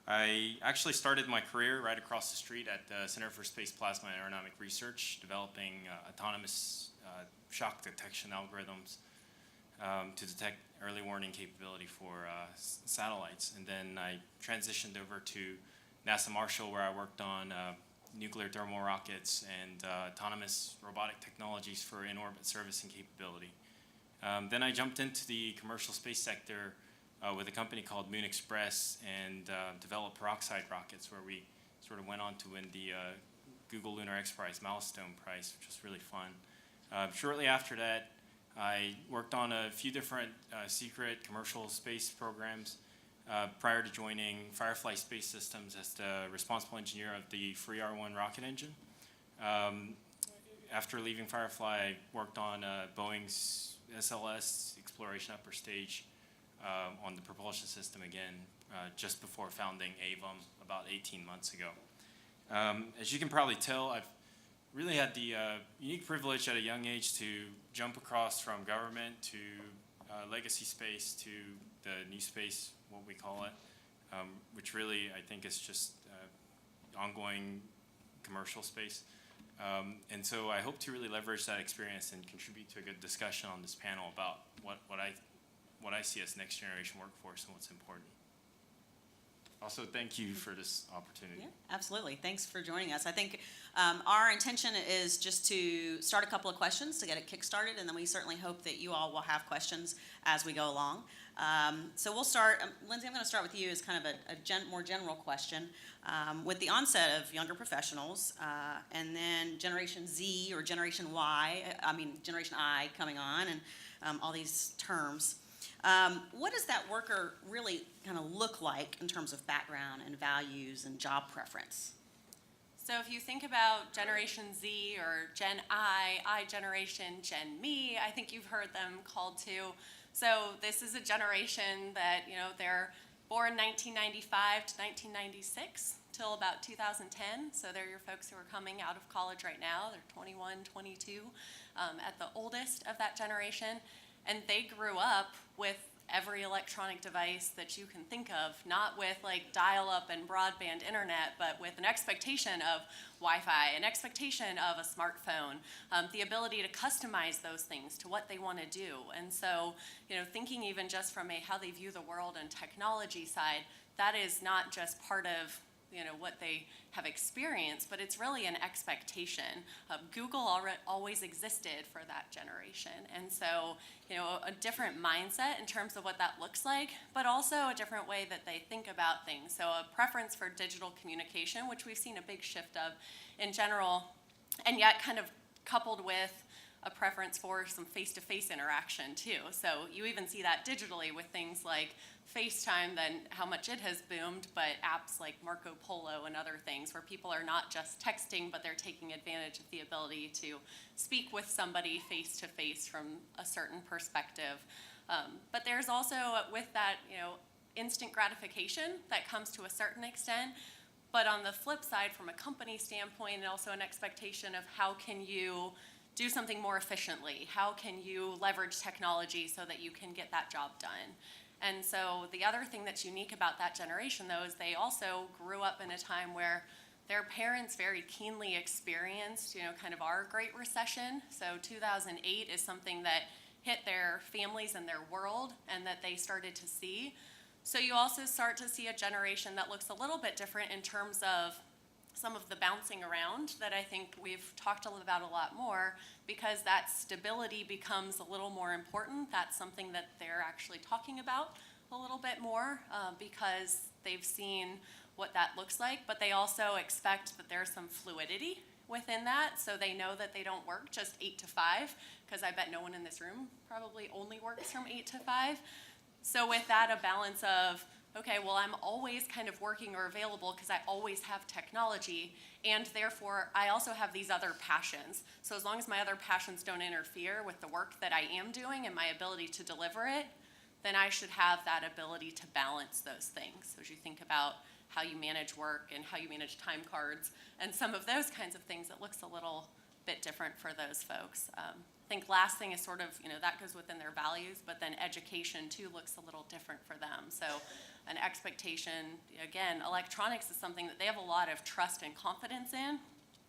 I actually started my career right across the street at the Center for Space Plasma and Aerodynamic Research, developing autonomous shock detection algorithms to detect early warning capability for satellites. And then I transitioned over to NASA Marshall, where I worked on nuclear thermal rockets and autonomous robotic technologies for in-orbit servicing capability. Then I jumped into the commercial space sector with a company called Moon Express and developed peroxide rockets, where we sort of went on to win the Google Lunar X Prize Milestone Prize, which was really fun. Shortly after that, I worked on a few different secret commercial space programs prior to joining Firefly Space Systems as the responsible engineer of the Free R1 rocket engine. After leaving Firefly, I worked on Boeing's SLS Exploration Upper Stage on the propulsion system again, just before founding Avum about 18 months ago. As you can probably tell, I've really had the unique privilege at a young age to jump across from government to legacy space to the new space, what we call it, which really I think is just ongoing commercial space. And so I hope to really leverage that experience and contribute to a good discussion on this panel about what I see as next generation workforce and what's important. Also, thank you for this opportunity. Yeah, absolutely. Thanks for joining us. I think our intention is just to start a couple of questions to get it kick-started, and then we certainly hope that you all will have questions as we go along. So we'll start. Lindsay, I'm going to start with you as kind of a more general question. With the onset of younger professionals and then Generation Z or Generation Generation I coming on, and all these terms, what does that worker really kind of look like in terms of background and values and job preference? So if you think about Generation Z or Gen I generation, Gen Me, I think you've heard them called too. So this is a generation that, they're born 1995 to 1996 till about 2010. So they're your folks who are coming out of college right now. They're 21, 22 at the oldest of that generation. And they grew up with every electronic device that you can think of, not with like dial-up and broadband internet, but with an expectation of Wi-Fi, an expectation of a smartphone, the ability to customize those things to what they want to do. And so, thinking even just from how they view the world and technology side, that is not just part of what they have experienced, but it's really an expectation. Google always existed for that generation. And so, a different mindset in terms of what that looks like, but also a different way that they think about things. So a preference for digital communication, which we've seen a big shift of in general, and yet kind of coupled with a preference for some face-to-face interaction too. So you even see that digitally with things like FaceTime, then how much it has boomed, but apps like Marco Polo and other things where people are not just texting, but they're taking advantage of the ability to speak with somebody face-to-face from a certain perspective. But there's also with that, instant gratification that comes to a certain extent. But on the flip side, from a company standpoint, and also an expectation of how can you do something more efficiently? How can you leverage technology so that you can get that job done? And so the other thing that's unique about that generation, though, is they also grew up in a time where their parents very keenly experienced, kind of our Great Recession. So 2008 is something that hit their families and their world and that they started to see. So you also start to see a generation that looks a little bit different in terms of some of the bouncing around that I think we've talked about a lot more, because that stability becomes a little more important. That's something that they're actually talking about a little bit more because they've seen what that looks like, but they also expect that there's some fluidity within that, so they know that they don't work just 8 to 5, because I bet no one in this room probably only works from 8 to 5. So with that, a balance of, okay, well, I'm always kind of working or available because I always have technology, and therefore I also have these other passions. So as long as my other passions don't interfere with the work that I am doing and my ability to deliver it, then I should have that ability to balance those things. So as you think about how you manage work and how you manage time cards and some of those kinds of things, it looks a little bit different for those folks. I think last thing is sort of, that goes within their values, but then education too looks a little different for them. So an expectation, again, electronics is something that they have a lot of trust and confidence in.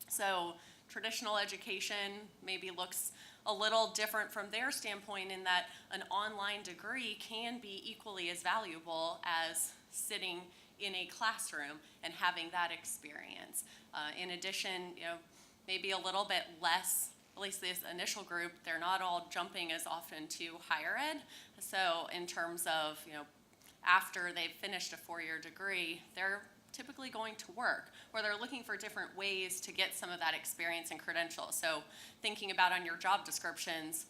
So traditional education maybe looks a little different from their standpoint in that an online degree can be equally as valuable as sitting in a classroom and having that experience. In addition, maybe a little bit less, at least this initial group, they're not all jumping as often to higher ed. So in terms of, after they've finished a 4-year degree, they're typically going to work, or they're looking for different ways to get some of that experience and credentials. So thinking about on your job descriptions,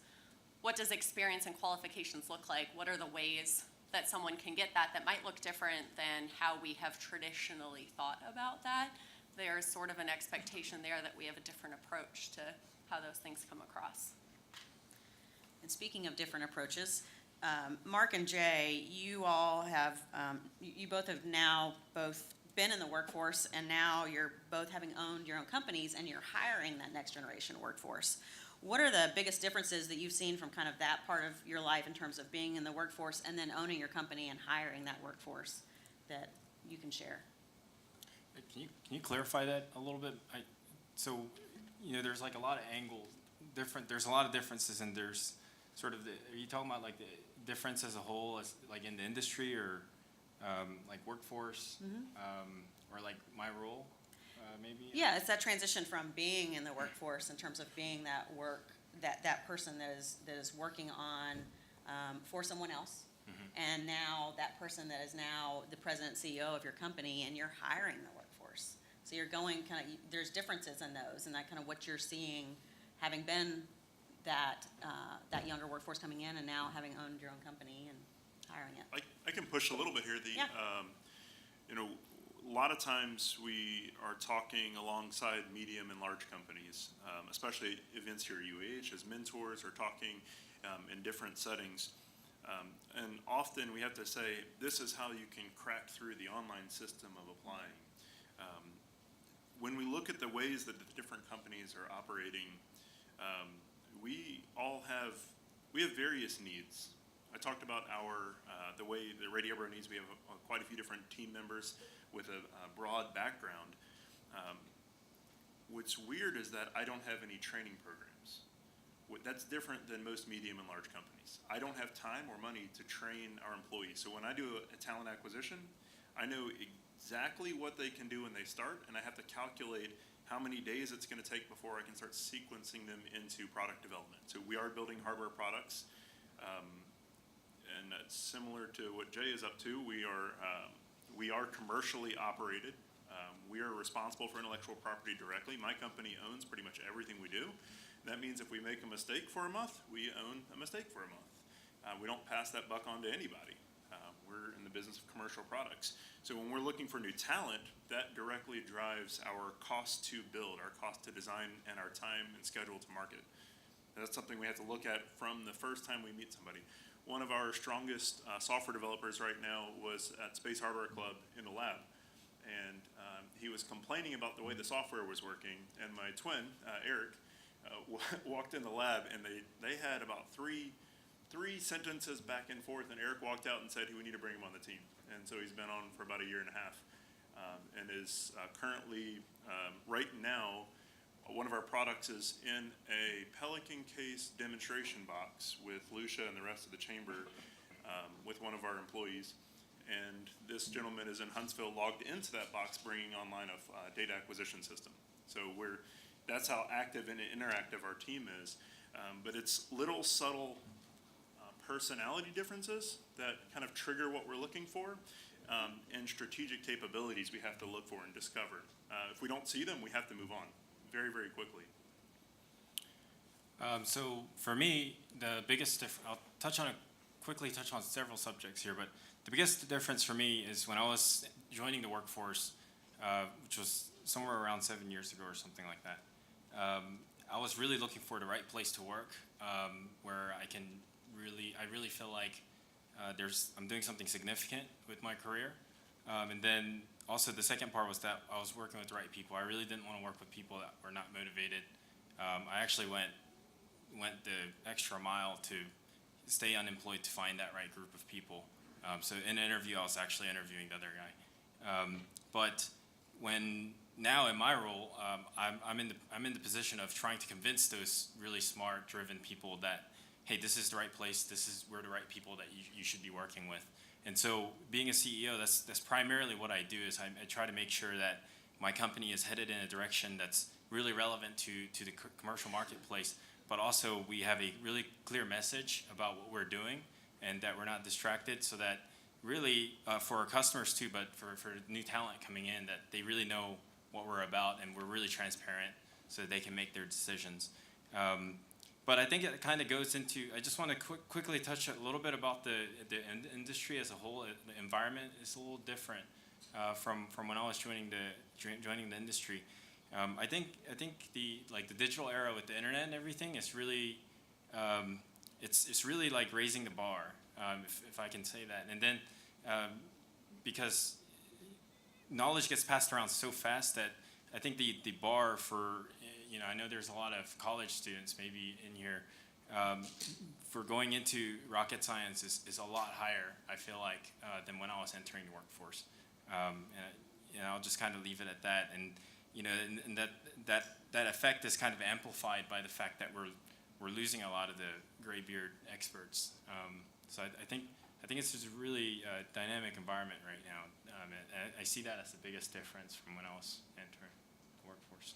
what does experience and qualifications look like? What are the ways that someone can get that might look different than how we have traditionally thought about that? There's sort of an expectation there that we have a different approach to how those things come across. And speaking of different approaches, Mark and Jay, you all have, you both have now both been in the workforce, and now you're both having owned your own companies and you're hiring that next generation workforce. What are the biggest differences that you've seen from kind of that part of your life in terms of being in the workforce and then owning your company and hiring that workforce that you can share? Can you clarify that a little bit? There's like a lot of there's a lot of differences, and there's sort of are you talking about like the difference as a whole, as like in the industry, or like workforce, or like my role, maybe? Yeah, it's that transition from being in the workforce in terms of being that person that is working on for someone else, and now that person that is now the president, CEO of your company, and you're hiring the workforce. So you're going there's differences in those, and that kind of what you're seeing, having been that younger workforce coming in, and now having owned your own company and hiring it. I can push a little bit here. A lot of times we are talking alongside medium and large companies, especially events here at UAH as mentors, or talking in different settings. And often we have to say, this is how you can crack through the online system of applying. When we look at the ways that the different companies are operating, we have various needs. I talked about the way the Radio Bro needs. We have quite a few different team members with a broad background. What's weird is that I don't have any training programs. That's different than most medium and large companies. I don't have time or money to train our employees. So when I do a talent acquisition, I know exactly what they can do when they start, and I have to calculate how many days it's going to take before I can start sequencing them into product development. So we are building hardware products, and that's similar to what Jay is up to. We are commercially operated. We are responsible for intellectual property directly. My company owns pretty much everything we do. That means if we make a mistake for a month, we own a mistake for a month. We don't pass that buck on to anybody. We're in the business of commercial products. So when we're looking for new talent, that directly drives our cost to build, our cost to design, and our time and schedule to market. And that's something we have to look at from the first time we meet somebody. One of our strongest software developers right now was at Space Hardware Club in the lab. And he was complaining about the way the software was working. And my twin, Eric, walked in the lab, and they had about three sentences back and forth, and Eric walked out and said, we need to bring him on the team. And so he's been on for about a year and a half, and is currently, right now, one of our products is in a Pelican case demonstration box with Lucia and the rest of the chamber, with one of our employees. And this gentleman is in Huntsville, logged into that box, bringing online a data acquisition system. So that's how active and interactive our team is. But it's little subtle personality differences that kind of trigger what we're looking for, and strategic capabilities we have to look for and discover. If we don't see them, we have to move on very, very quickly. So for me, the biggest I'll quickly touch on several subjects here, but the biggest difference for me is when I was joining the workforce, which was somewhere around 7 years ago or something like that. I was really looking for the right place to work, where I really feel like I'm doing something significant with my career. And then also the second part was that I was working with the right people. I really didn't want to work with people that were not motivated. I actually went the extra mile to stay unemployed to find that right group of people. So in an interview, I was actually interviewing the other guy. But now in my role, I'm in the position of trying to convince those really smart, driven people that, hey, this is the right place. We're the right people that you should be working with. And so, being a CEO, that's primarily what I do. Is I try to make sure that my company is headed in a direction that's really relevant to the commercial marketplace, but also we have a really clear message about what we're doing, and that we're not distracted. So that really for our customers too, but for new talent coming in, that they really know what we're about, and we're really transparent, so that they can make their decisions. But I think it kind of goes into, I just want to quickly touch a little bit about the industry as a whole. The environment is a little different from when I was joining the industry. I think the digital era with the internet and everything is really, it's really like raising the bar, if I can say that. And then because knowledge gets passed around so fast that I think the bar for, I know there's a lot of college students maybe in here, for going into rocket science is a lot higher, I feel like, than when I was entering the workforce. And I'll just kind of leave it at that. And and that effect is kind of amplified by the fact that we're losing a lot of the graybeard experts. So I think it's just a really dynamic environment right now. And I see that as the biggest difference from when I was entering the workforce.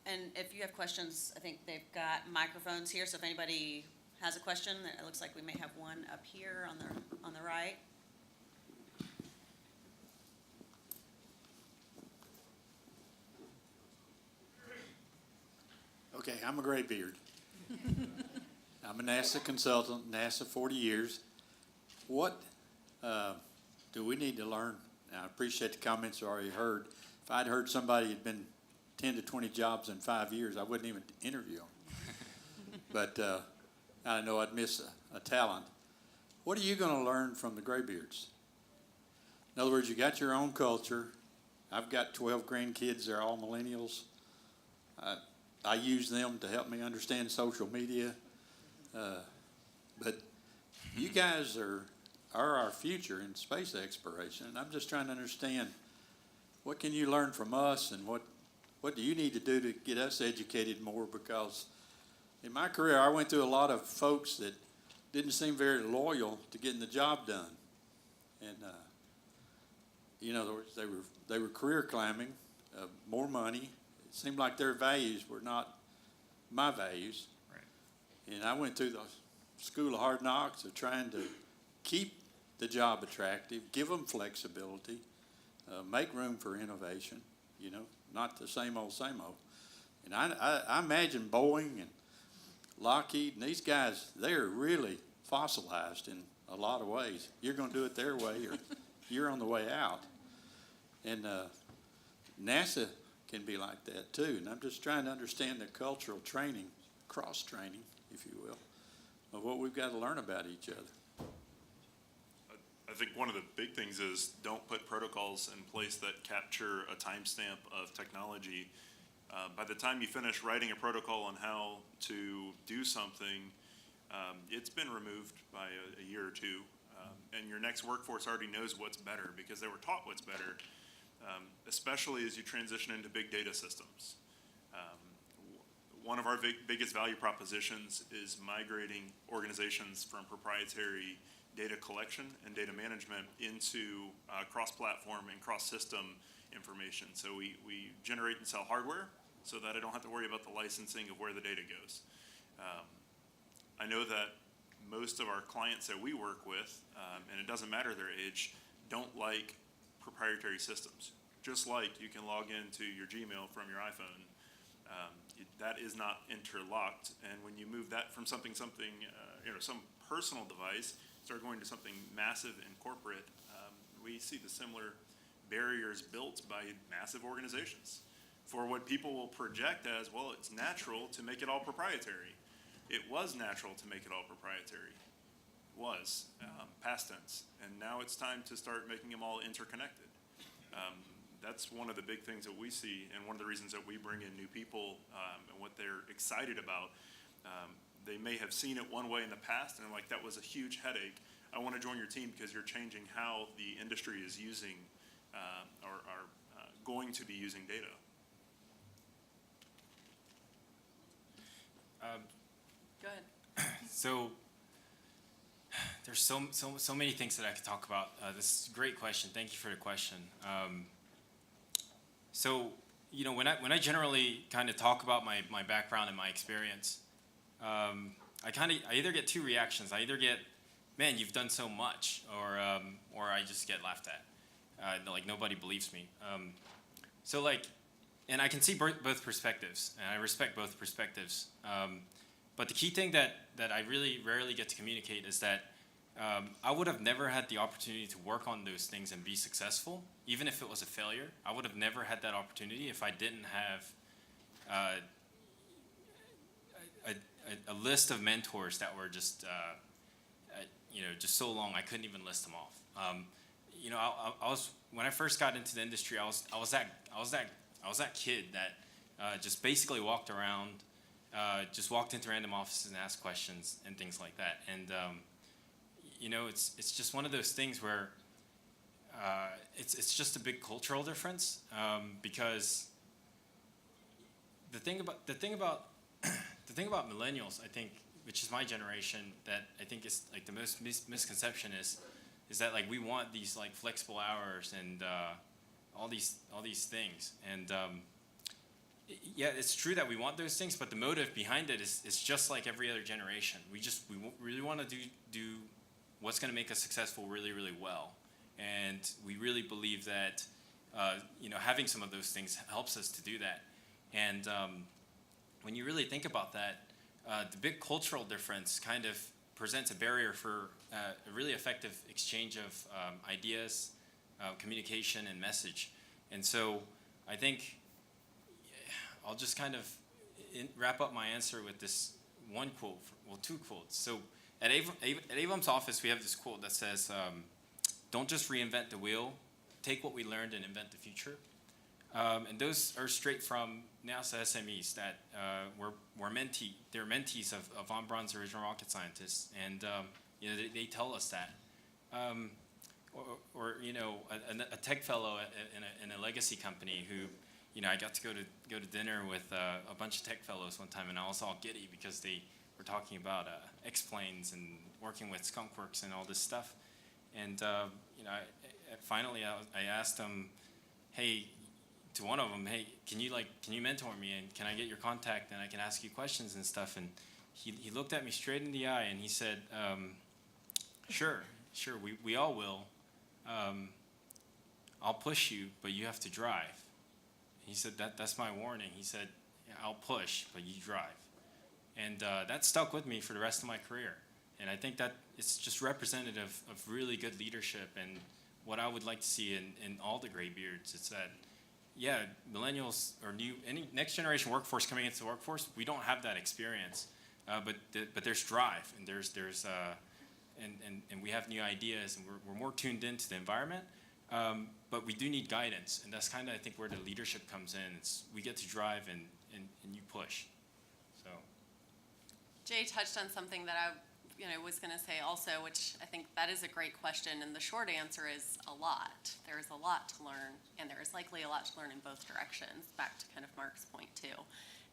And if you have questions, I think they've got microphones here, so if anybody has a question, it looks like we may have one up here on the right. Okay, I'm a graybeard. I'm a NASA consultant, NASA 40 years. What do we need to learn? Now, I appreciate the comments I already heard. If I'd heard somebody had been 10 to 20 jobs in 5 years, I wouldn't even interview them. But I know I'd miss a talent. What are you going to learn from the graybeards? In other words, you got your own culture. I've got 12 grandkids. They're all millennials. I use them to help me understand social media. But you guys are our future in space exploration. And I'm just trying to understand, what can you learn from us, and what do you need to do to get us educated more? Because in my career, I went through a lot of folks that didn't seem very loyal to getting the job done. And, they were career climbing, more money. It seemed like their values were not my values. Right. And I went through the school of hard knocks of trying to keep the job attractive, give them flexibility, make room for innovation, not the same old, same old. And I imagine Boeing and Lockheed and these guys, they're really fossilized in a lot of ways. You're going to do it their way, or you're on the way out. And NASA can be like that too. And I'm just trying to understand the cultural training, cross-training, if you will, of what we've got to learn about each other. I think one of the big things is don't put protocols in place that capture a timestamp of technology By the time you finish writing a protocol on how to do something, it's been removed by a year or two. And your next workforce already knows what's better because they were taught what's better, especially as you transition into big data systems. One of our biggest value propositions is migrating organizations from proprietary data collection and data management into cross-platform and cross-system information. So we generate and sell hardware so that I don't have to worry about the licensing of where the data goes. I know that most of our clients that we work with, and it doesn't matter their age, don't like proprietary systems. Just like you can log into your Gmail from your iPhone, that is not interlocked. And when you move that from some personal device, start going to something massive and corporate, we see the similar barriers built by massive organizations for what people will project as, well, it's natural to make it all proprietary. It was natural to make it all proprietary. It was, past tense. And now it's time to start making them all interconnected. That's one of the big things that we see, and one of the reasons that we bring in new people and what they're excited about. They may have seen it one way in the past, and they're like, that was a huge headache. I want to join your team because you're changing how the industry is using or are going to be using data. Go ahead. So there's so many things that I could talk about. This is a great question. Thank you for the question. So when I generally kind of talk about my background and my experience, I either get two reactions. I either get, man, you've done so much, or I just get laughed at. Like nobody believes me. And I can see both perspectives, and I respect both perspectives. But the key thing that I really rarely get to communicate is that I would have never had the opportunity to work on those things and be successful, even if it was a failure. I would have never had that opportunity if I didn't have a list of mentors that were just so long I couldn't even list them off. I was when I first got into the industry, I was that kid that just basically walked around. Just walked into random offices and asked questions and things like that. And, it's just one of those things where it's just a big cultural difference because the thing about millennials, I think, which is my generation, that I think is like the most misconception is that like we want these like flexible hours and all these things. And yeah, it's true that we want those things, but the motive behind it is just like every other generation. We really want to do what's going to make us successful really, really well. And we really believe that, having some of those things helps us to do that. And when you really think about that, the big cultural difference kind of presents a barrier for a really effective exchange of ideas, communication, and message. And so I think I'll just kind of wrap up my answer with this one quote, two quotes. So at Avon's office, we have this quote that says, don't just reinvent the wheel, take what we learned and invent the future. And those are straight from NASA SMEs that they're mentees of von Braun's original rocket scientists. And they tell us that. Or a tech fellow in a legacy company who, I got to go to dinner with a bunch of tech fellows one time, and I was all giddy because they were talking about X-planes and working with skunkworks and all this stuff. And finally I asked them, to one of them, hey, can you mentor me, and can I get your contact and I can ask you questions and stuff? And he looked at me straight in the eye and he said, sure, we all will. I'll push you, but you have to drive. He said, that's my warning. He said, yeah, I'll push, but you drive. And that stuck with me for the rest of my career. And I think that it's just representative of really good leadership and what I would like to see in all the graybeards. It's that, yeah, millennials or any next generation workforce coming into the workforce, we don't have that experience, but there's drive and and we have new ideas, and we're more tuned into the environment. But we do need guidance, and that's kind of, I think, where the leadership comes in. We get to drive and you push. So. Jay touched on something that I was going to say also, which I think that is a great question, and the short answer is a lot. There is a lot to learn, and there is likely a lot to learn in both directions, back to kind of Mark's point too.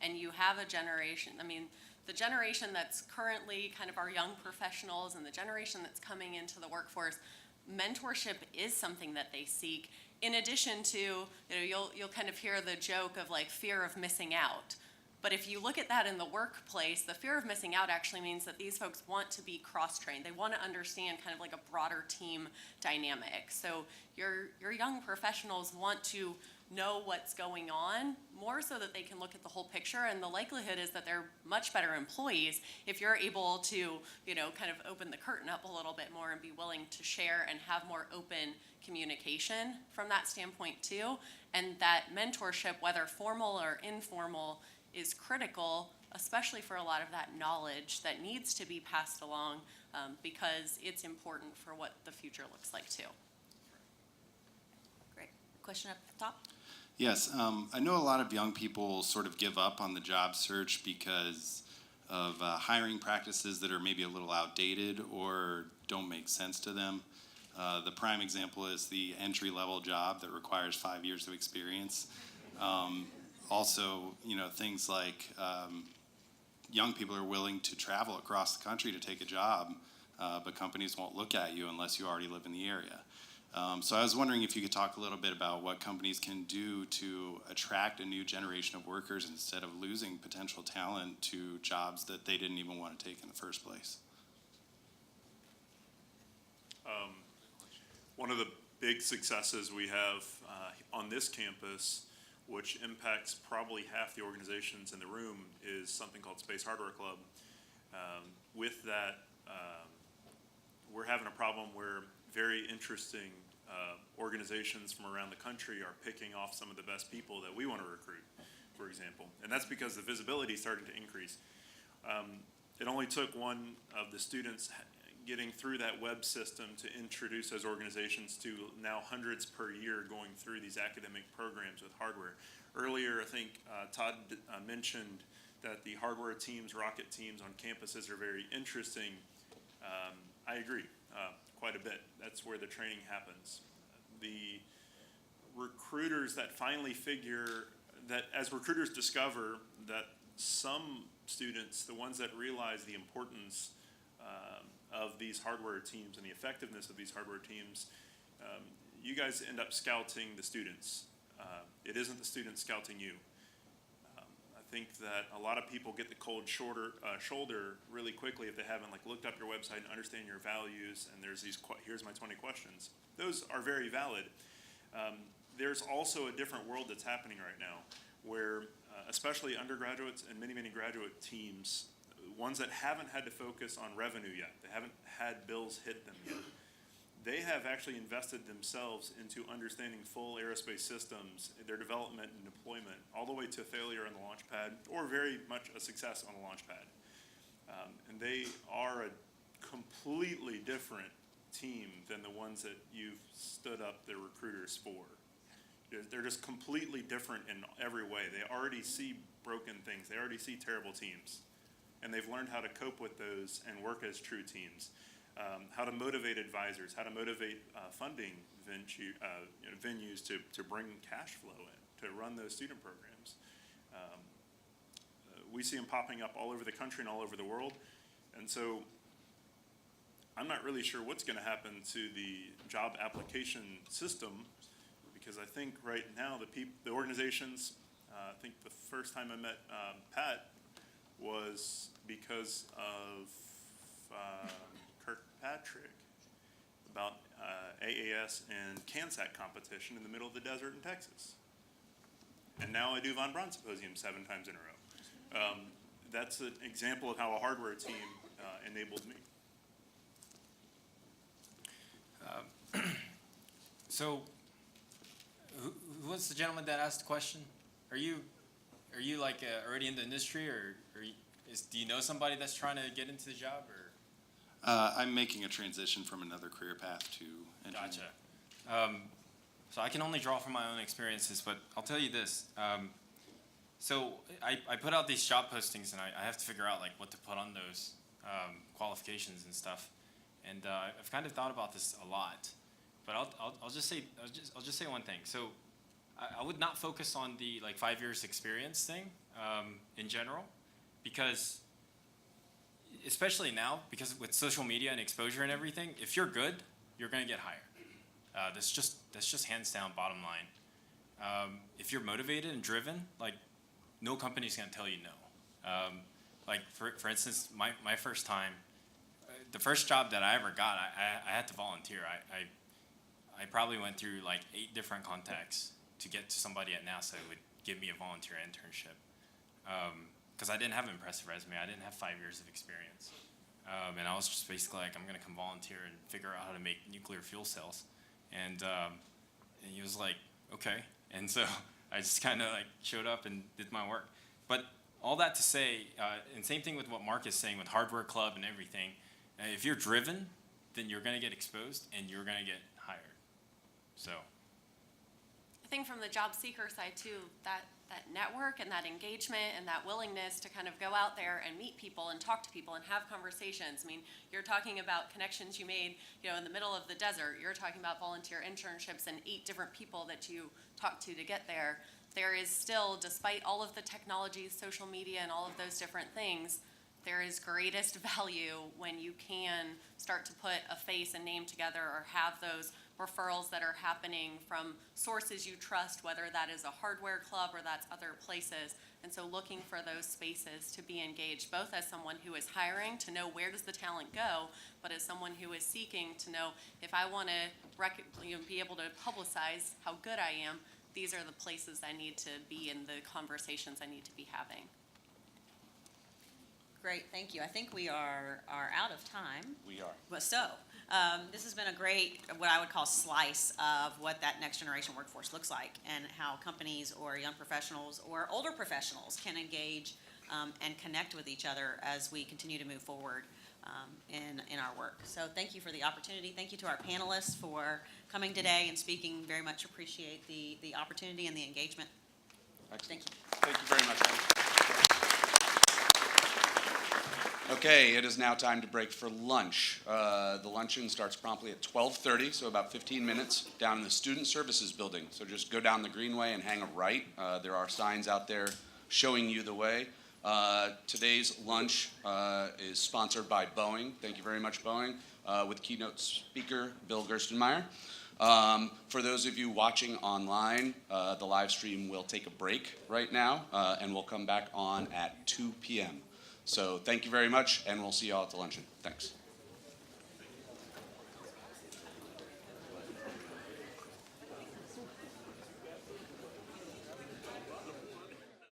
And you have a generation, the generation that's currently kind of our young professionals and the generation that's coming into the workforce, mentorship is something that they seek, in addition to, you'll kind of hear the joke of like fear of missing out. But if you look at that in the workplace, the fear of missing out actually means that these folks want to be cross-trained. They want to understand kind of like a broader team dynamic. So your young professionals want to know what's going on more so that they can look at the whole picture, and the likelihood is that they're much better employees if you're able to, kind of open the curtain up a little bit more and be willing to share and have more open communication from that standpoint too. And that mentorship, whether formal or informal, is critical, especially for a lot of that knowledge that needs to be passed along, because it's important for what the future looks like too. Great. Question up top? Yes, I know a lot of young people sort of give up on the job search because of hiring practices that are maybe a little outdated or don't make sense to them. The prime example is the entry-level job that requires 5 years of experience. Also, things like young people are willing to travel across the country to take a job, but companies won't look at you unless you already live in the area. So I was wondering if you could talk a little bit about what companies can do to attract a new generation of workers instead of losing potential talent to jobs that they didn't even want to take in the first place. One of the big successes we have on this campus, which impacts probably half the organizations in the room, is something called Space Hardware Club. With that, we're having a problem where very interesting organizations from around the country are picking off some of the best people that we want to recruit, for example. And that's because the visibility started to increase. It only took one of the students getting through that web system to introduce those organizations to now hundreds per year going through these academic programs with hardware. Earlier, I think Todd mentioned that the hardware teams, rocket teams on campuses are very interesting. I agree quite a bit. That's where the training happens. The recruiters that finally figure that, as recruiters discover that some students, the ones that realize the importance of these hardware teams and the effectiveness of these hardware teams, you guys end up scouting the students. It isn't the students scouting you. I think that a lot of people get the cold shoulder really quickly if they haven't looked up your website and understand your values, and there's these, here's my 20 questions. Those are very valid. There's also a different world that's happening right now where especially undergraduates and many, many graduate teams, ones that haven't had to focus on revenue yet, they haven't had bills hit them yet, they have actually invested themselves into understanding full aerospace systems, their development and deployment, all the way to failure on the launch pad, or very much a success on the launch pad. And they are a completely different team than the ones that you've stood up the recruiters for. They're just completely different in every way. They already see broken things. They already see terrible teams. And they've learned how to cope with those and work as true teams. How to motivate advisors, how to motivate funding venues to bring cash flow in, to run those student programs. We see them popping up all over the country and all over the world. And so I'm not really sure what's going to happen to the job application system, because I think right now the organizations, I think the first time I met Pat was because of Kirkpatrick about AAS and CANSAT competition in the middle of the desert in Texas. And now I do Von Braun Symposium 7 times in a row. That's an example of how a hardware team enabled me. So, who was the gentleman that asked the question? Are you already in the industry, or do you know somebody that's trying to get into the job, or? I'm making a transition from another career path to engineering. Gotcha. So I can only draw from my own experiences, but I'll tell you this. So I put out these job postings, and I have to figure out like what to put on those qualifications and stuff. And I've kind of thought about this a lot, but I'll just say one thing. So I would not focus on the like 5 years experience thing in general, because especially now, because with social media and exposure and everything, if you're good, you're gonna get hired. That's just hands down bottom line. If you're motivated and driven, like no company's gonna tell you no. Like for instance, my first time, the first job that I ever got, I had to volunteer. I probably went through like 8 different contacts to get to somebody at NASA who would give me a volunteer internship. Because I didn't have an impressive resume. I didn't have 5 years of experience. And I was just basically like, I'm gonna come volunteer and figure out how to make nuclear fuel cells. And he was like, okay. And so I just kind of like showed up and did my work. But all that to say, and same thing with what Mark is saying with Hardware Club and everything, if you're driven, then you're gonna get exposed and you're gonna get hired. So. I think from the job seeker side too, that network and that engagement and that willingness to kind of go out there and meet people and talk to people and have conversations. I mean, you're talking about connections you made, in the middle of the desert. You're talking about volunteer internships and 8 different people that you talked to get there. There is still, despite all of the technology, social media, and all of those different things, there is greatest value when you can start to put a face and name together or have those referrals that are happening from sources you trust, whether that is a hardware club or that's other places. And so looking for those spaces to be engaged, both as someone who is hiring to know where does the talent go, but as someone who is seeking to know if I want to be able to publicize how good I am, these are the places I need to be in, the conversations I need to be having. Great, thank you. I think we are out of time. We are. But this has been a great, what I would call slice of what that next generation workforce looks like and how companies or young professionals or older professionals can engage and connect with each other as we continue to move forward in our work. So thank you for the opportunity. Thank you to our panelists for coming today and speaking. Very much appreciate the opportunity and the engagement. Excellent. Thank you. Thank you very much. Okay, it is now time to break for lunch. The luncheon starts promptly at 12:30, so about 15 minutes, down in the Student Services Building. So just go down the Greenway and hang a right. There are signs out there showing you the way. Today's lunch is sponsored by Boeing. Thank you very much, Boeing, with keynote speaker Bill Gerstenmaier. For those of you watching online, the live stream will take a break right now, and we'll come back on at 2 p.m. So thank you very much, and we'll see you all at the luncheon. Thanks.